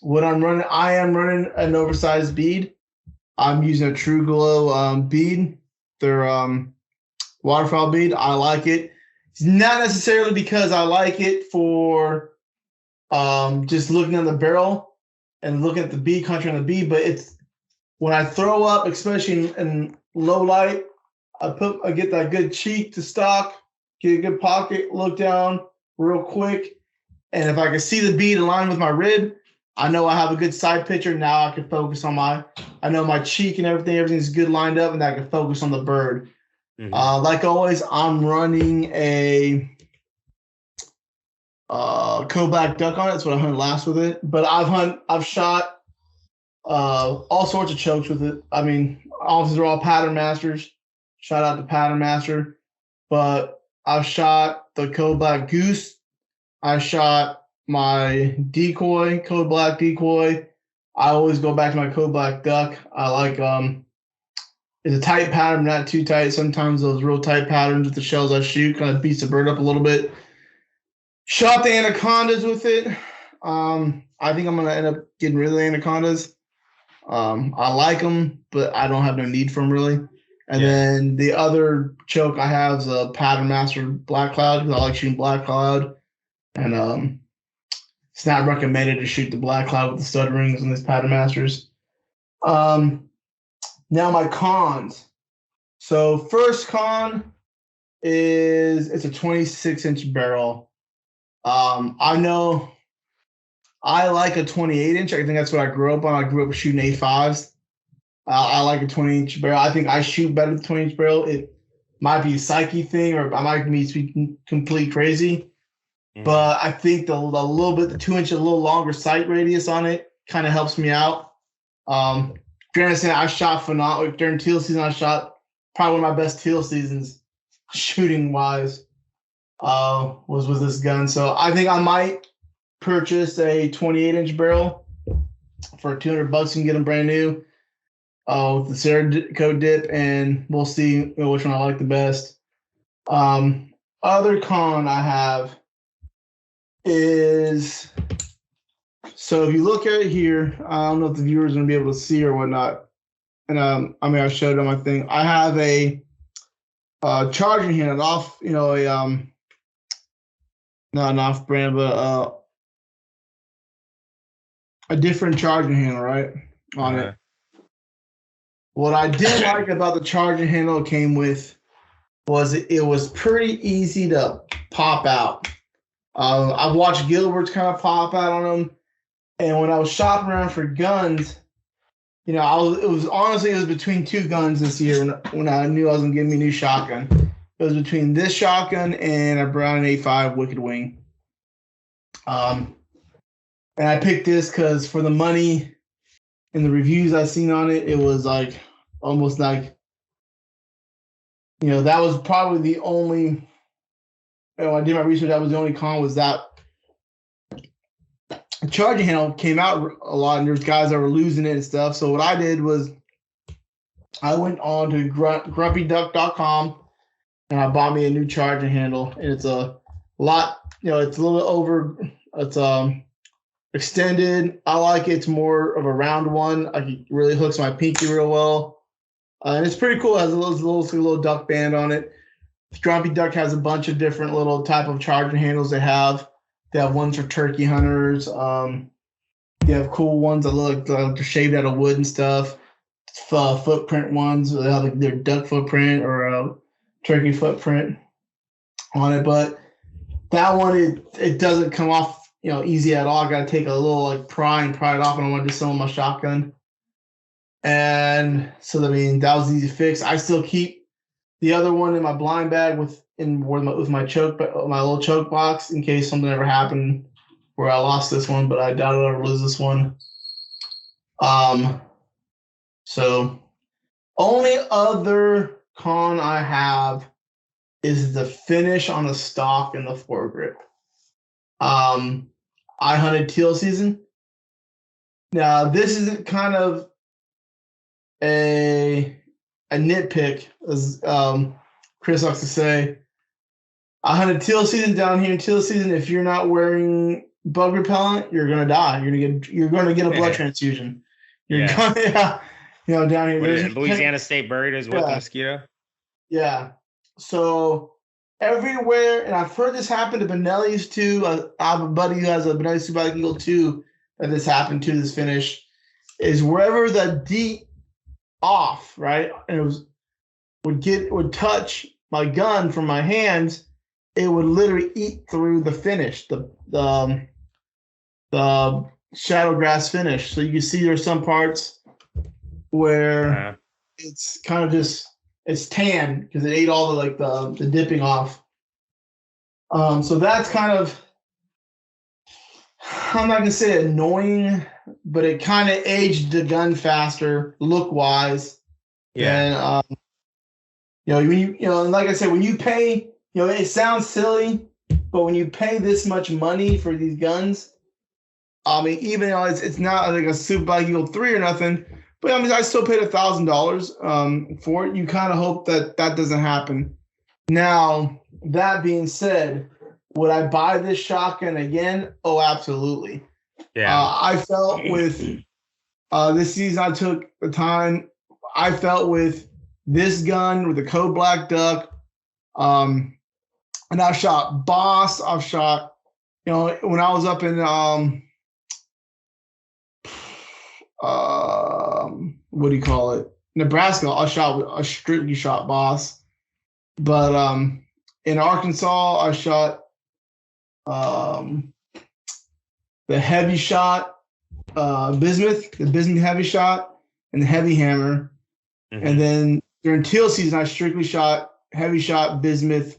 What I'm running, I am running an oversized bead. I'm using a True Glow bead. They're waterfowl bead. I like it. It's not necessarily because I like it for just looking at the barrel and looking at the bead, country on the bead, but it's when I throw up, especially in low light, I get that good cheek to stock, get a good pocket, look down real quick, and if I can see the bead aligned with my rib, I know I have a good side picture. Now I can focus on I know my cheek and everything's good lined up, and I can focus on the bird. Like always, I'm running a Black duck on it. That's what I hunted last with it. But I've shot all sorts of chokes with it. I mean, obviously they're all pattern masters. Shout out to Pattern Master. But I've shot the Code Black Goose. I shot my decoy, Code Black decoy. I always go back to my Code Black duck. I like it's a tight pattern, not too tight. Sometimes those real tight patterns with the shells I shoot kind of beats the bird up a little bit. Shot the anacondas with it. I think I'm gonna end up getting rid of the anacondas. I like them, but I don't have no need for them really. And then the other choke I have is a Pattern Master Black Cloud because I like shooting Black Cloud. And it's not recommended to shoot the Black Cloud with the stud rings on these Pattern Masters. Now my cons. So first con is it's a 26-inch barrel. I know I like a 28-inch. I think that's what I grew up on. I grew up shooting A5s. I like a 20-inch barrel. I think I shoot better with a 20-inch barrel. It might be a psyche thing, or I might be complete crazy. But I think the 2-inch, a little longer sight radius on it kind of helps me out. Granted, I shot phenomenal during teal season. I shot probably one of my best teal seasons, shooting wise, was with this gun. So I think I might purchase a 28-inch barrel. For $200, you can get them brand new with the Cerakote dip, and we'll see which one I like the best. Other con I have is, so if you look at it here, I don't know if the viewers are going to be able to see or whatnot. And I showed it on my thing. I have a charging handle off, not an off brand, but a different charging handle, right? On it. What I did like about the charging handle it came with was it was pretty easy to pop out. I've watched Gilbert's kind of pop out on them, and when I was shopping around for guns, it was between two guns this year when I knew I was gonna give me a new shotgun. It was between this shotgun and a Brown 85 Wicked Wing. And I picked this because for the money and the reviews I've seen on it, it was like almost like, that was probably the only, I did my research, that was the only con was that the charging handle came out a lot and there's guys that were losing it and stuff. So what I did was I went on to grumpyduck.com and I bought me a new charging handle, and it's a lot, it's a little over, it's extended. I like it. It's more of a round one. Like it really hooks my pinky real well. And it's pretty cool. It has a little duck band on it. Grumpy Duck has a bunch of different little type of charging handles they have. They have ones for turkey hunters. They have cool ones that look like they're shaved out of wood and stuff. Footprint ones. They have like their duck footprint or a turkey footprint on it. But that one, it doesn't come off easy at all. I got to take a little pry it off, and I want to do some of my shotgun. And so, that was easy to fix. I still keep the other one in my blind bag with my choke, my little choke box in case something ever happened where I lost this one, but I doubt I'll ever lose this one. So only other con I have is the finish on the stock and the foregrip. I hunted teal season. Now, this is kind of a nitpick, as Chris likes to say. I hunted teal season down here in teal season. If you're not wearing bug repellent, you're gonna die. You're gonna get a blood transfusion. You're gonna, down here. Louisiana State burritos with the mosquito. Yeah. So everywhere, and I've heard this happen to Benelli's too. I have a buddy who has a Benelli's Super Eagle too that this happened to. This finish is wherever the deep off, right, and it would touch my gun from my hands, it would literally eat through the finish, the shadow grass finish. So you can see there's some parts where it's kind of just it's tan because it ate all the dipping off. So that's kind of, I'm not gonna say annoying, but it kind of aged the gun faster look wise. Yeah. And and like I said, when you pay, it sounds silly, but when you pay this much money for these guns, even though it's not like a Super Eagle 3 or nothing, but I still paid $1,000 for it. You kind of hope that doesn't happen. Now, that being said, would I buy this shotgun again? Oh, absolutely. Yeah. I felt with this season, I took the time. I felt with this gun, with the Code Black Duck, and I've shot Boss. I've shot, when I was up in what do you call it? Nebraska, I strictly shot Boss. But in Arkansas, I shot the heavy shot bismuth, the bismuth heavy shot, and the heavy hammer. Mm-hmm. And then during teal season, I strictly shot heavy shot bismuth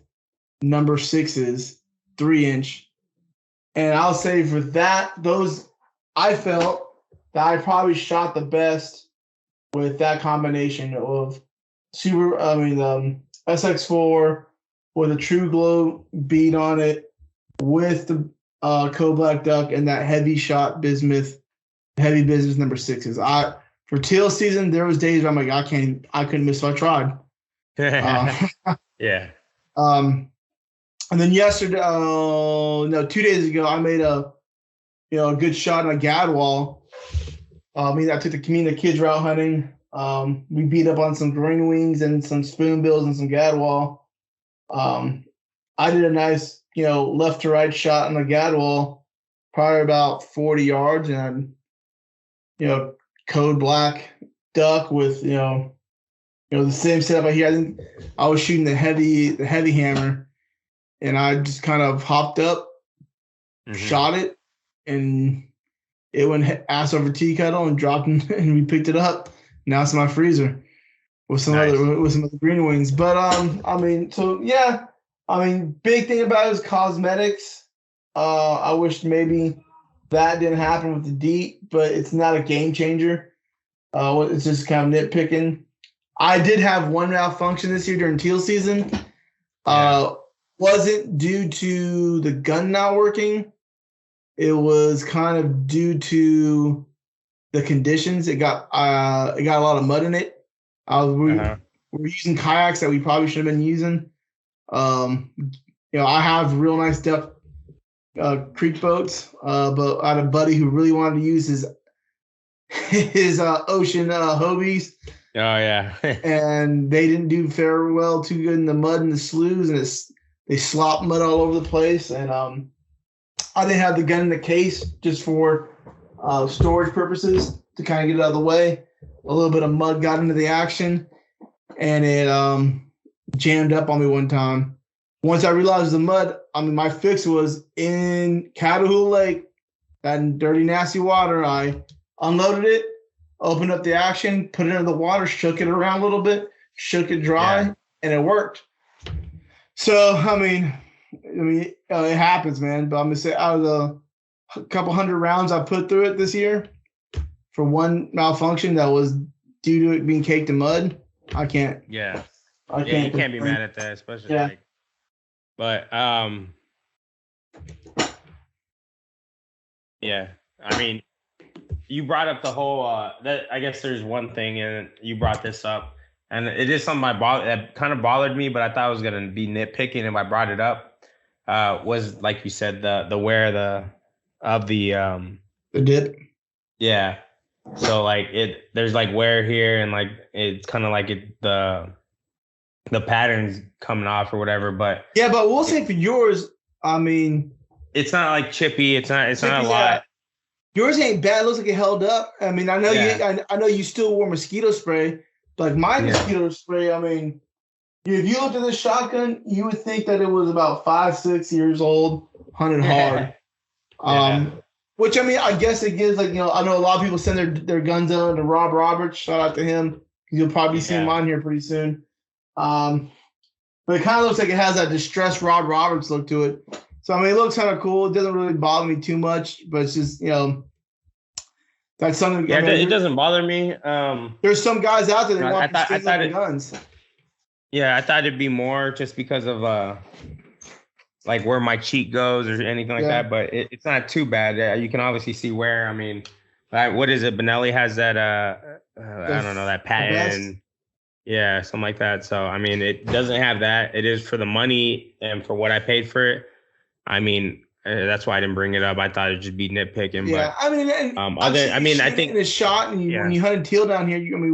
number 6s, 3-inch. And I'll say for those, I felt that I probably shot the best with that combination of SX4 with a True Glow bead on it, with the Code Black Duck and that heavy shot bismuth heavy business number sixes. For teal season, there was days where I'm like, I couldn't miss, so I tried. Uh, Yeah. and then yesterday, no, 2 days ago, I made a good shot on a gadwall. I took the kids were out hunting. We beat up on some green wings and some spoonbills and some gadwall. I did a nice, left to right shot on the gadwall, probably about 40 yards, and code black duck with the same setup I hear. I think I was shooting the heavy hammer, and I just kind of hopped up, shot it, and it went ass over tea kettle and dropped, and we picked it up. Now it's in my freezer with some Nice. other green wings. But big thing about it is cosmetics. I wish maybe that didn't happen with the DEET, but it's not a game changer. It's just kind of nitpicking. I did have one malfunction this year during teal season. Wasn't due to the gun not working. It was kind of due to the conditions. It got a lot of mud in it. We're using kayaks that we probably should have been using. I have real nice depth creek boats, but I had a buddy who really wanted to use his ocean Hobies. Oh yeah. And they didn't do very well, too good in the mud and the sloughs, and they slopped mud all over the place. And I didn't have the gun in the case just for storage purposes to kind of get it out of the way. A little bit of mud got into the action, and it jammed up on me one time. Once I realized the mud, my fix was in Catahoula Lake, that dirty, nasty water. I unloaded it, opened up the action, put it in the water, shook it around a little bit, shook it dry, and it worked. So, it happens, man. But I'm going to say out of the couple hundred rounds I put through it this year, for one malfunction that was due to it being caked in mud, I can't. Yeah. I can't. You can't be mad at that, especially but yeah. You brought up the whole that I guess there's one thing, and you brought this up, and it is something that kind of bothered me, but I thought I was gonna be nitpicking if I brought it up. Was like you said, the wear of the dip. Yeah. So like there's like wear here, and like it's kind of like the patterns coming off or whatever, but we'll say for yours, it's not like chippy. It's not a lot. Yours ain't bad. It looks like it held up. I know you still wore mosquito spray. Like my mosquito spray, if you looked at this shotgun, you would think that it was about 5-6 years old, hunted hard. Which I guess it gives I know a lot of people send their guns on to Rob Roberts. Shout out to him. You'll probably see him on here pretty soon. But it kind of looks like it has that distressed Rob Roberts look to it. So it looks kind of cool. It doesn't really bother me too much, but it's just that's something. Yeah, it doesn't bother me. There's some guys out there that want to guns. Yeah, I thought it'd be more just because of like where my cheek goes or anything like that, but it's not too bad. You can obviously see where. What is it? Benelli has that. I don't know, that patent. Yeah, something like that. So it doesn't have that. It is for the money and for what I paid for it. That's why I didn't bring it up. I thought it'd just be nitpicking. Yeah, but, I think in a shot, and when you hunted teal down here, we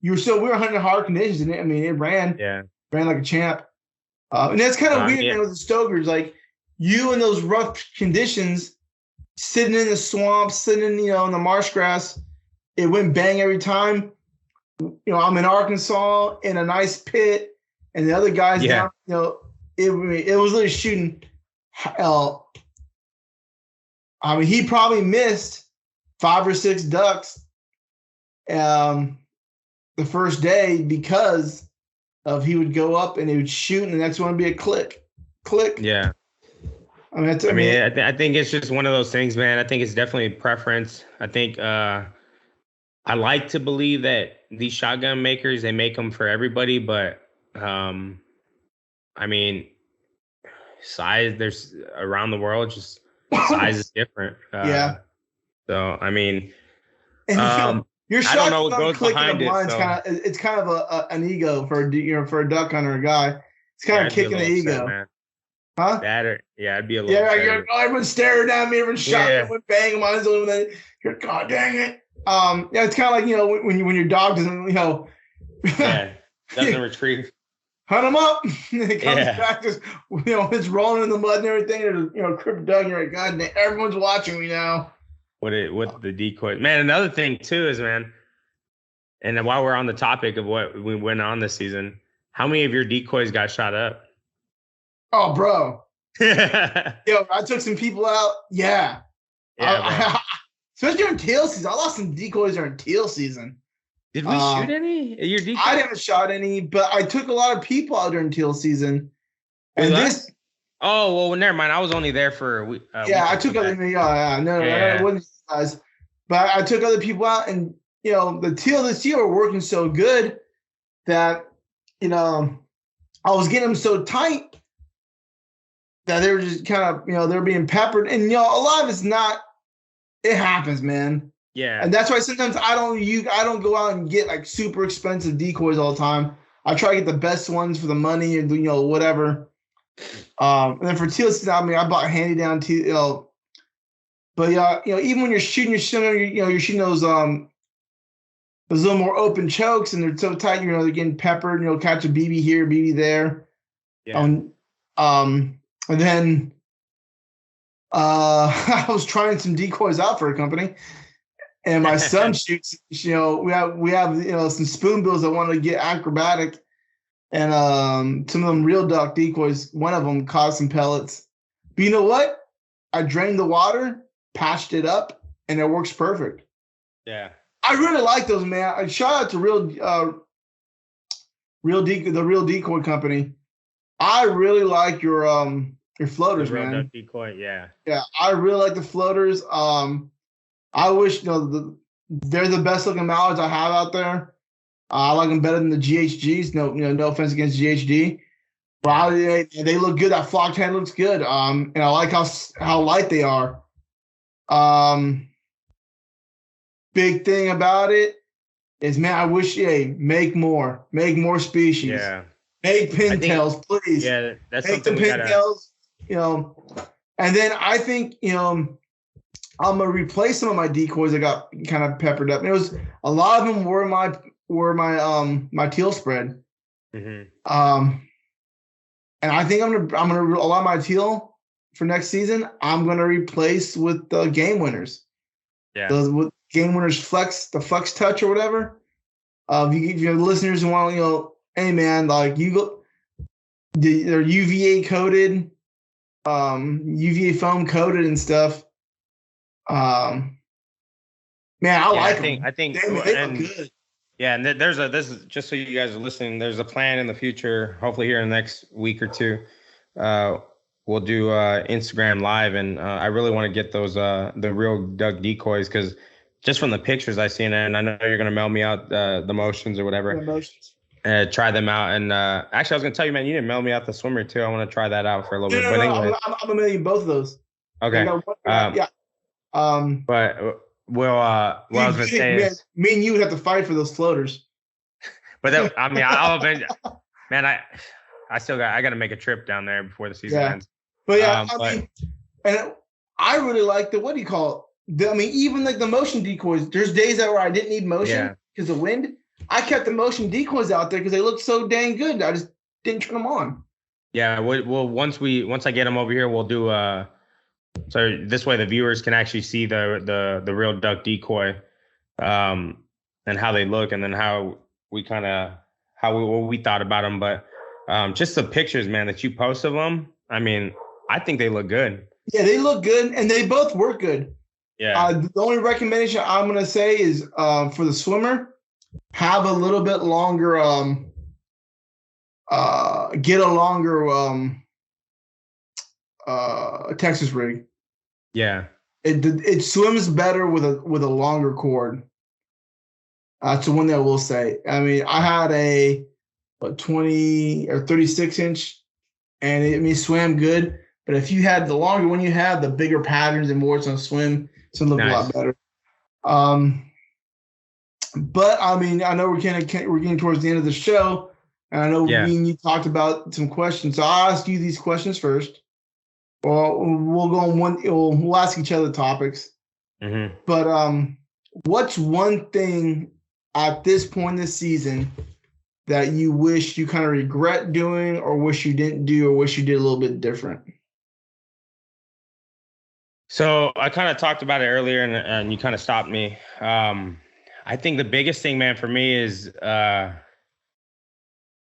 were hunting hard conditions, and it ran like a champ. And that's kind of weird with the Stokers. Like you in those rough conditions, sitting in the swamp, sitting in in the marsh grass, it went bang every time. I'm in Arkansas in a nice pit, and the other guys down. It was really shooting hell. He probably missed 5 or 6 ducks the first day because of he would go up and he would shoot, and the next one would be a click. Yeah. I think it's just one of those things, man. I think it's definitely preference. I think I like to believe that these shotgun makers, they make them for everybody, but size, there's around the world, just size is different. So And you're I don't shocked know it's what not goes clicking the behind it. blinds. So It's kind of an ego for for a duck hunter, a guy. It's kind yeah, of I'd be a kicking the little upset, ego, man. huh? Yeah, I'd be a little Yeah, upset. everyone's staring at me. Everyone's shocked. Yeah, Everyone's banging. Mine's over there. You're, God dang it. Yeah, it's kind of like when your dog doesn't yeah, doesn't retrieve. hunt him up. And it comes Yeah, back, just it's rolling in the mud and everything. And crip dug. And you're like, God dang, everyone's watching me now. what the decoy, man. Another thing too is, man, and while we're on the topic of what we went on this season, how many of your decoys got shot up? Oh, bro. Yeah, I took some people out. Yeah. bro. Especially during teal season. I lost some decoys during teal season. Did we shoot any? Your decoys? I didn't shot any, but I took a lot of people out during teal season. And this. Oh well, never mind. I was only there for a week. I took other. No, it wasn't guys. But I took other people out, and the teal this year were working so good that I was getting them so tight that they were just kind of they're being peppered, and a lot of it's not. It happens, man. Yeah. And that's why sometimes I don't go out and get like super expensive decoys all the time. I try to get the best ones for the money and whatever. And then for teal season, I mean, I bought handy down teal. But even when you're shooting, you're shooting those little more open chokes, and they're so tight. They're getting peppered. Catch a BB here, BB there. Yeah. And then I was trying some decoys out for a company, and my son shoots. We have some spoonbills that want to get acrobatic, and some of them real duck decoys. One of them caught some pellets. But you know what? I drained the water, patched it up, and it works perfect. Yeah. I really like those, man. I shout out to the real decoy company. I really like your floaters, the real man. duck decoy, yeah. Yeah, I really like the floaters. I wish they're the best looking mallards I have out there. I like them better than the GHGs. No offense against GHD, but they look good. That flocked head looks good. And I like how light they are. Big thing about it is, man, I wish make more species. Yeah. Make pintails, please. Yeah, that's make something the pintails. And then I think I'm gonna replace some of my decoys that got kind of peppered up. And it was a lot of them were my teal spread. Mm-hmm. And I think I'm gonna a lot of my teal for next season. I'm gonna replace with the game winners. Yeah. Those with game winners the flex touch or whatever. If you have listeners who want hey man, like they're UVA coated, UVA foam coated and stuff. Man, I like them. I think they look good. Yeah, and this is just so you guys are listening. There's a plan in the future, hopefully here in the next week or two. We'll do Instagram live, and I really want to get those the real duck decoys, because just from the pictures I seen, and I know you're gonna mail me out the motions or whatever. Try them out, and actually I was gonna tell you, man, you didn't mail me out the swimmer too. I want to try that out for a little bit. But anyway, I'm gonna mail you both of those. Okay. Yeah. But I was gonna say is, me and you would have to fight for those floaters. But I'll eventually, man, I got to make a trip down there before the season ends. But yeah, and I really like what do you call it? Even like the motion decoys. There's days where I didn't need motion because of wind. I kept the motion decoys out there because they looked so dang good. I just didn't turn them on. Yeah, well, once I get them over here, we'll do so this way the viewers can actually see the real duck decoy, and how they look, and then how we what we thought about them. But just the pictures, man, that you post of them. I think they look good. Yeah, they look good, and they both work good. Yeah. The only recommendation I'm gonna say is for the swimmer, have a little bit longer. Get a longer Texas rig. Yeah. It swims better with a longer cord. That's the one that I will say. I had a 20 or 36 inch, and it swam good. But if you had the longer one, you have the bigger patterns and more it's gonna swim. It's gonna look a lot better. But I mean, I know we're getting towards the end of the show, and I know Yeah. me and you talked about some questions. So I'll ask you these questions first. Well, we'll go on one. We'll ask each other topics. Mm-hmm. But what's one thing at this point in the season that you wish you kind of regret doing, or wish you didn't do, or wish you did a little bit different? So I kind of talked about it earlier, and you kind of stopped me. I think the biggest thing, man, for me is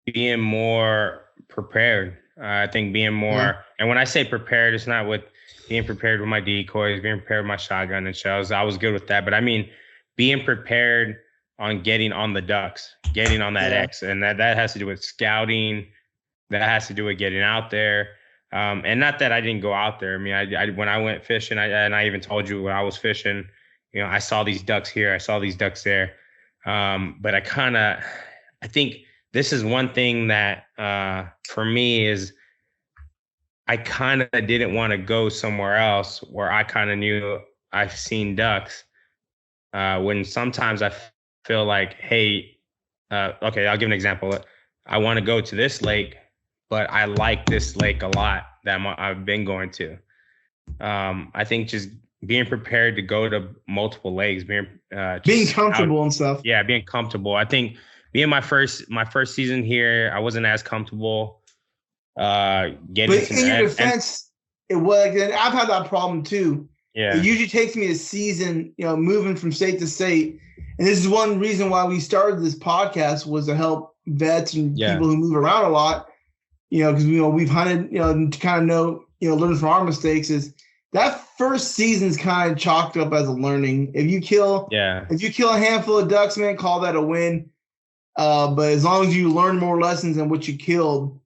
being more prepared. I think being Yeah. more, and when I say prepared, it's not with being prepared with my decoys, being prepared with my shotgun and shells. I was good with that, but I mean being prepared on getting on the ducks, getting on that Yeah. X, and that has to do with scouting. That has to do with getting out there. And not that I didn't go out there. I mean, I when I went fishing, I even told you when I was fishing, I saw these ducks here, I saw these ducks there. But I think this is one thing that for me is I kind of didn't want to go somewhere else where I kind of knew I've seen ducks. When sometimes I feel like, hey, okay, I'll give an example. I want to go to this lake, but I like this lake a lot that I've been going to. I think just being prepared to go to multiple lakes, Being comfortable and stuff. yeah, being comfortable. I think being my first season here, I wasn't as comfortable. Getting But in your defense, it was like, and I've had that problem too. Yeah. It usually takes me a season, moving from state to state. And this is one reason why we started this podcast, was to help vets and people who move around a lot, because we've hunted, to kind of know, learn from our mistakes. Is that first season's kind of chalked up as a learning. If you kill a handful of ducks, man, call that a win. But as long as you learn more lessons than what you killed,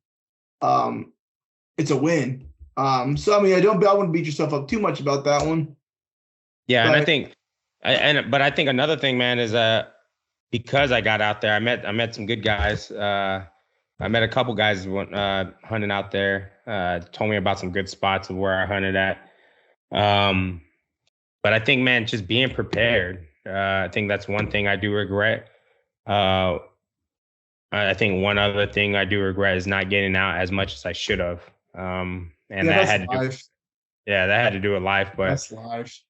it's a win. So I mean, I wouldn't beat yourself up too much about that one. Yeah, but, but I think another thing, man, is because I got out there, I met some good guys. I met a couple guys hunting out there. Told me about some good spots of where I hunted at. But I think, man, just being prepared. I think that's one thing I do regret. I think one other thing I do regret is not getting out as much as I should have. And that had to do, that had to do with life. But that's life.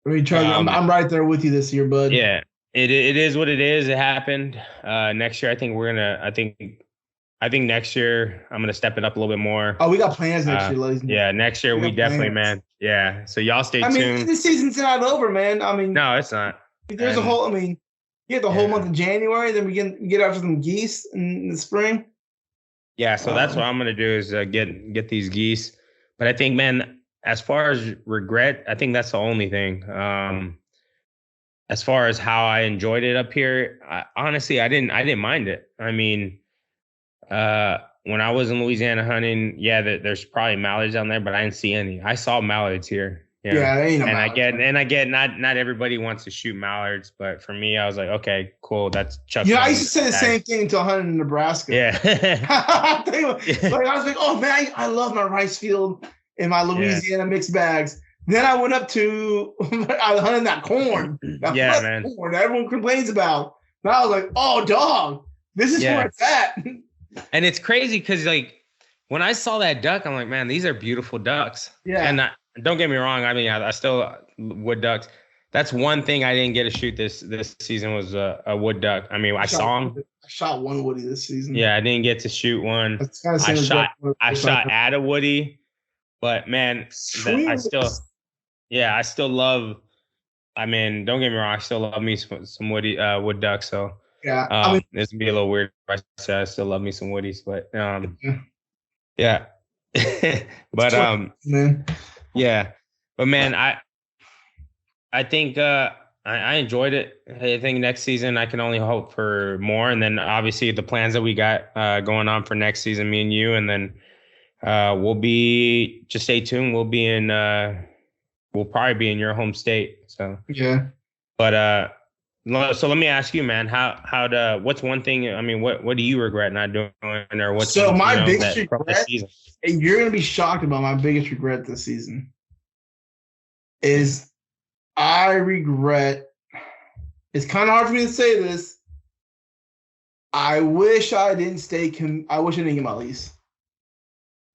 I mean, Charlie, I'm right there with you this year, bud. Yeah, it is what it is. It happened. Next year, I think I think next year I'm gonna step it up a little bit more. Oh, we got plans next year, ladies. Yeah, next year we definitely, man. Yeah, so y'all stay tuned. I mean, this season's not over, man. I mean, no, it's not. There's you get the whole month of January, then we get after some geese in the spring. Yeah, so that's what I'm gonna do is get these geese. But I think, man, as far as regret, I think that's the only thing. As far as how I enjoyed it up here, honestly, I didn't mind it. I mean, when I was in Louisiana hunting, there's probably mallards down there, but I didn't see any. I saw mallards here. Yeah, ain't no and I get not everybody wants to shoot mallards, but for me, I was like, okay, cool. That's Chuck. I used to say the same thing until hunting in Nebraska. Yeah. I was like, oh man, I love my rice field in my Louisiana mixed bags. Then I went up to I hunted that corn. That corn that everyone complains about. And I was like, oh dog, this is where it's at. And it's crazy because when I saw that duck, I'm like, man, these are beautiful ducks. Yeah. And don't get me wrong. I mean, I still wood ducks. That's one thing I didn't get to shoot this season was a wood duck. I mean, I saw them. I shot one woody this season. Yeah, I didn't get to shoot one. I shot at a woody, but man, I still love. I mean, don't get me wrong. I still love me some wood ducks. So yeah, I mean, this would be a little weird. I say I still love me some woodies, but yeah. But man. Yeah, but man, I think I enjoyed it. I think next season I can only hope for more, and then obviously the plans that we got going on for next season, me and you, and then just stay tuned. We'll probably be in your home state. So yeah, but so let me ask you, man, what's one thing? I mean, what do you regret not doing, or what's my biggest regret? And you're gonna be shocked about my biggest regret this season. Is I regret It's kind of hard for me to say this. I wish I didn't I wish I didn't get my lease.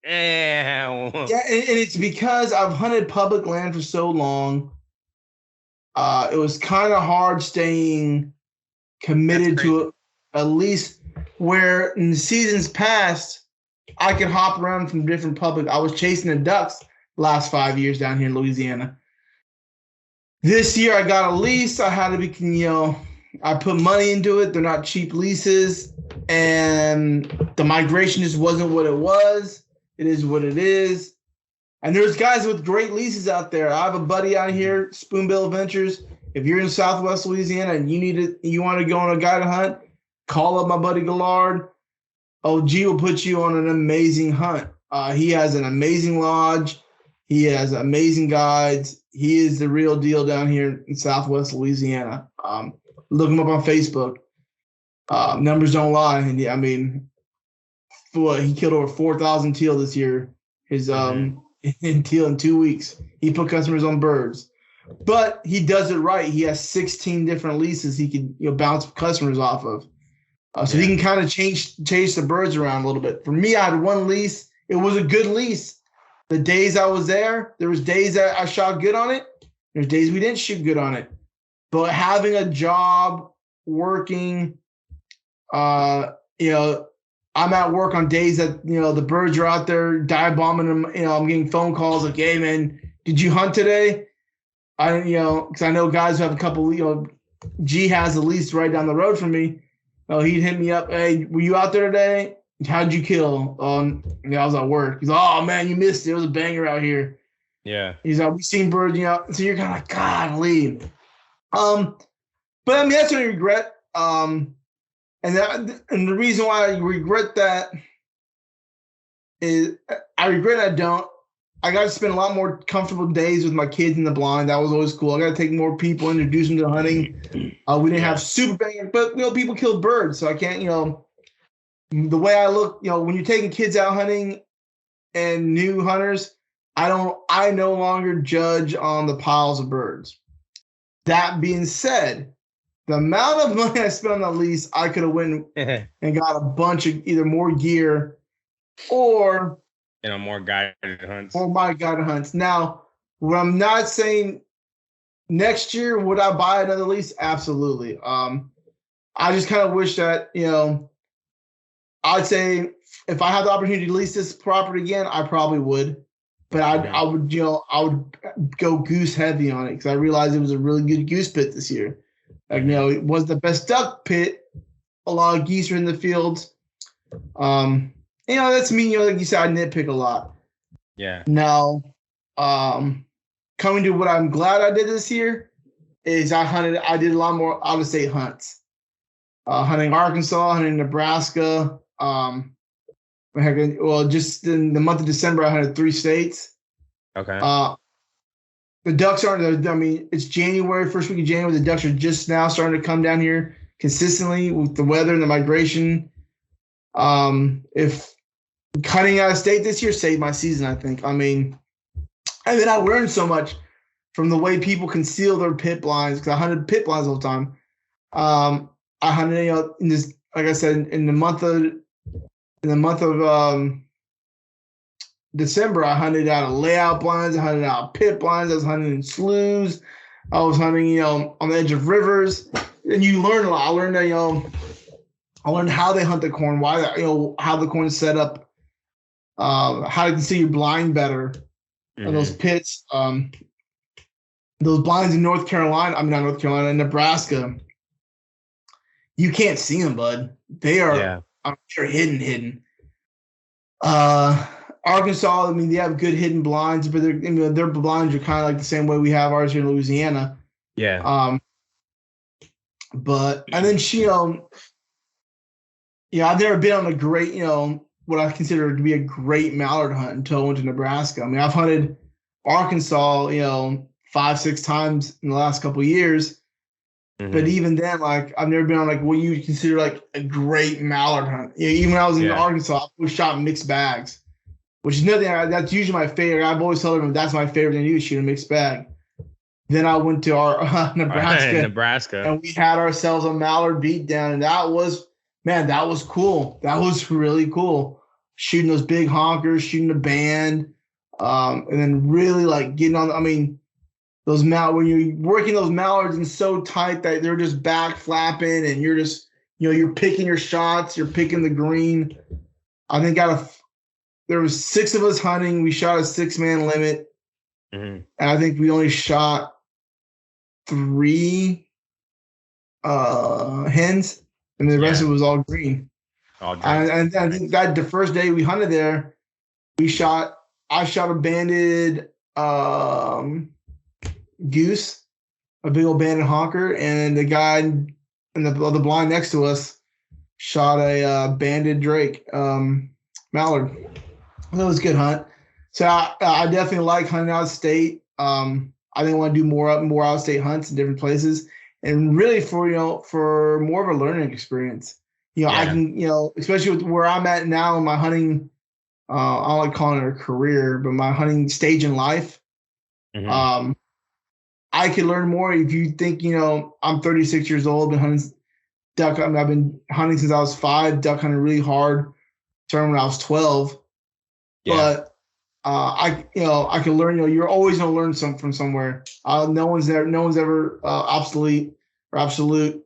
Yeah, Yeah, and it's because I've hunted public land for so long. It was kind of hard staying committed to a lease where in the seasons past, I could hop around from different public. I was chasing the ducks last 5 years down here in Louisiana. This year I got a lease. I had to be, I put money into it. They're not cheap leases. And the migration just wasn't what it was. It is what it is. And there's guys with great leases out there. I have a buddy out here, Spoonbill Ventures. If you're in Southwest Louisiana and you want to go on a guided hunt, call up my buddy Gallard. OG will put you on an amazing hunt. He has an amazing lodge. He has amazing guides. He is the real deal down here in Southwest Louisiana. Look him up on Facebook. Numbers don't lie. And I mean, he killed over 4,000 teal this year. His in teal in 2 weeks. He put customers on birds, but he does it right. He has 16 different leases he can bounce customers off of. So he can kind of chase the birds around a little bit. For me, I had one lease. It was a good lease. The days I was there was days that I shot good on it. There's days we didn't shoot good on it. But having a job, working, I'm at work on days that, the birds are out there dive bombing them. I'm getting phone calls like, hey, man, did you hunt today? Because I know guys who have a couple, G has a lease right down the road from me. Oh, he'd hit me up. Hey, were you out there today? How'd you kill? I was at work. He's like, oh, man, you missed it. It was a banger out here. Yeah. He's like, we seen birds, so you're kind of like, God, leave. But I mean, that's what I regret. And the reason why I regret that is I regret I don't. I got to spend a lot more comfortable days with my kids in the blind. That was always cool. I got to take more people, introduce them to hunting. We didn't have super banging, but people killed birds, so I can't. The way I look, when you're taking kids out hunting and new hunters, I no longer judge on the piles of birds. That being said, the amount of money I spent on the lease, I could have went and got a bunch of either more gear or more guided hunts. Or my guided hunts. Now, what I'm not saying next year, would I buy another lease? Absolutely. I just kind of wish that, I'd say if I had the opportunity to lease this property again, I probably would. But I would go goose heavy on it because I realized it was a really good goose pit this year. Like, it was the best duck pit. A lot of geese are in the fields. That's me. Like you said, I nitpick a lot. Yeah. Now, coming to what I'm glad I did this year is I did a lot more out-of-state hunts. Hunting Arkansas, hunting Nebraska. Just in the month of December, I hunted 3 states. Okay. The ducks aren't. It's January, first week of January. The ducks are just now starting to come down here consistently with the weather and the migration. If hunting out of state this year saved my season, I think. I learned so much from the way people conceal their pit blinds because I hunted pit blinds all the time. I hunted, in this, like I said, in the month of December, I hunted out of layout blinds. I hunted out of pit blinds. I was hunting in sloughs. I was hunting, on the edge of rivers. And you learn a lot. I learned how they hunt the corn, why how the corn is set up, how you can see your blind better. And those pits, those blinds in North Carolina, not North Carolina, Nebraska, you can't see them, bud. They are, I'm sure, hidden. Arkansas, they have good hidden blinds, but their blinds are kind of like the same way we have ours here in Louisiana. Yeah. But and then I've never been on a great, what I consider to be a great mallard hunt until I went to Nebraska. I've hunted Arkansas, 5-6 times in the last couple of years. But even then, I've never been on what you would consider a great mallard hunt. Even when I was in Arkansas, we shot mixed bags, which is nothing. That's usually my favorite. I've always told everyone that's my favorite thing to do, shoot a mixed bag. Then I went to our Nebraska, Nebraska. and we had ourselves a mallard beat down, and that was cool. That was really cool. Shooting those big honkers, shooting the band, and then really like getting on. I mean, those when you're working those mallards and so tight that they're just back flapping, and you're just you're picking your shots, you're picking the green. I think there was 6 of us hunting. We shot a 6-man limit, and I think we only shot 3 hens, and the rest of it was all green. And I think that the first day we hunted there, I shot a banded goose, a big old banded honker, and the guy in the blind next to us shot a banded drake mallard. That was a good hunt. So I definitely like hunting out of state. I think I want to do more out of state hunts in different places, and really for more of a learning experience. I can especially with where I'm at now in my hunting. I don't like calling it a career, but my hunting stage in life. I could learn more if you think I'm 36 years old, been hunting duck. I've been hunting since I was 5. Duck hunting really hard. Started when I was 12. Yeah. But I can learn. You're always gonna learn something from somewhere. No one's ever obsolete or absolute.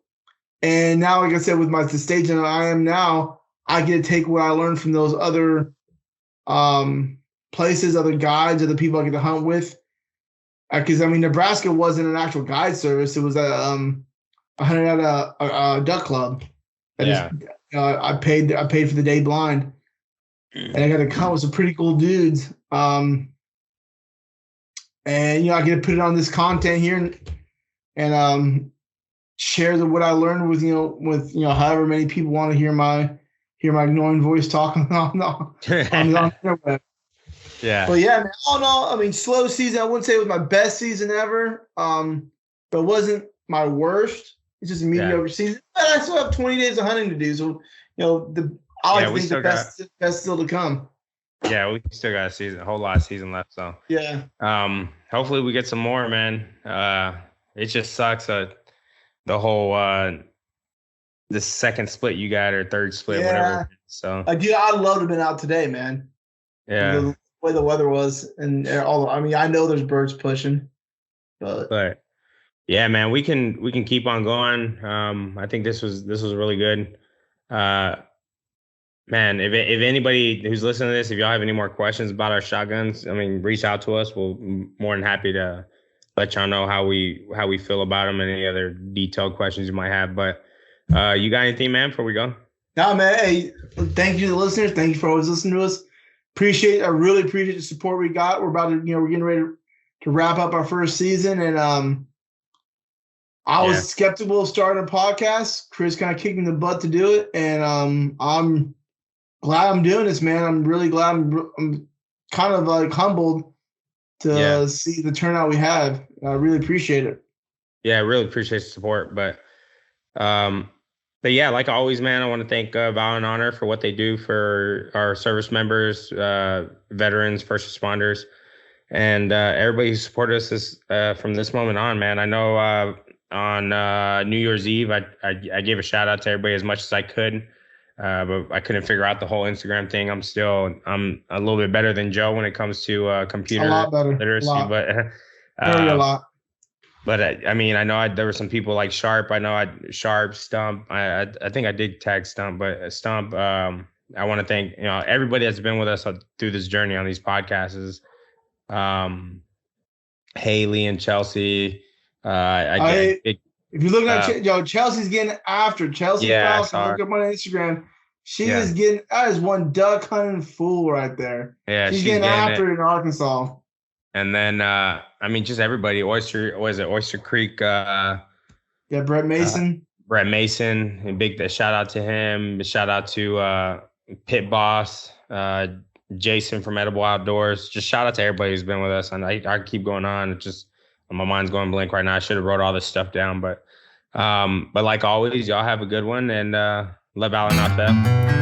And now, like I said, with the stage that I am now, I get to take what I learned from those other places, other guides, other people I get to hunt with. Because Nebraska wasn't an actual guide service; it was I hunted at a duck club. I paid for the day blind. And I got to come with some pretty cool dudes. And I get to put it on this content here and share what I learned with however many people want to hear my annoying voice talking on the internet. Yeah. But yeah, man, all in all, slow season. I wouldn't say it was my best season ever. But it wasn't my worst. It's just a mediocre season. But I still have 20 days of hunting to do. So I like to think the best still to come. Yeah, we still got a whole lot of season left. So yeah. Hopefully we get some more, man. It just sucks that the whole the second split you got or third split, whatever. So I'd love to have been out today, man. Yeah. The way the weather was and all. I know there's birds pushing, but yeah, man, we can keep on going. I think this was really good. Man, if anybody who's listening to this, if y'all have any more questions about our shotguns, reach out to us. We'll more than happy to let y'all know how we feel about them and any other detailed questions you might have. But you got anything, man, before we go? No, man. Hey, thank you to the listeners. Thank you for always listening to us. I really appreciate the support we got. We're about to, we're getting ready to wrap up our first season, and I was skeptical of starting a podcast. Chris kind of kicked me in the butt to do it, and I'm glad I'm doing this, man. I'm really glad. I'm kind of like humbled to see the turnout we have. I really appreciate it. Yeah, I really appreciate the support. But yeah, like always, man, I want to thank Vow and Honor for what they do for our service members, veterans, first responders, and everybody who supported us from this moment on, man. I know on New Year's Eve, I gave a shout out to everybody as much as I could. But I couldn't figure out the whole Instagram thing. I'm a little bit better than Joe when it comes to computer literacy, but a lot. But I know there were some people like Sharp. I know Sharp, Stump. I think I did tag Stump, but Stump. I want to thank everybody that's been with us through this journey on these podcasts. Haley and Chelsea. If you look at Chelsea's getting after Chelsea. Falcon, look up on Instagram. She is getting. That is one duck hunting fool right there. Yeah, she's getting after it in Arkansas. And then just everybody. Oyster Creek. Brett Mason. Brett Mason, a big shout out to him. A shout out to Pit Boss, Jason from Edible Outdoors. Just shout out to everybody who's been with us. And I keep going on. It's just my mind's going blank right now. I should have wrote all this stuff down, but like always, y'all have a good one, and love Al and not fail.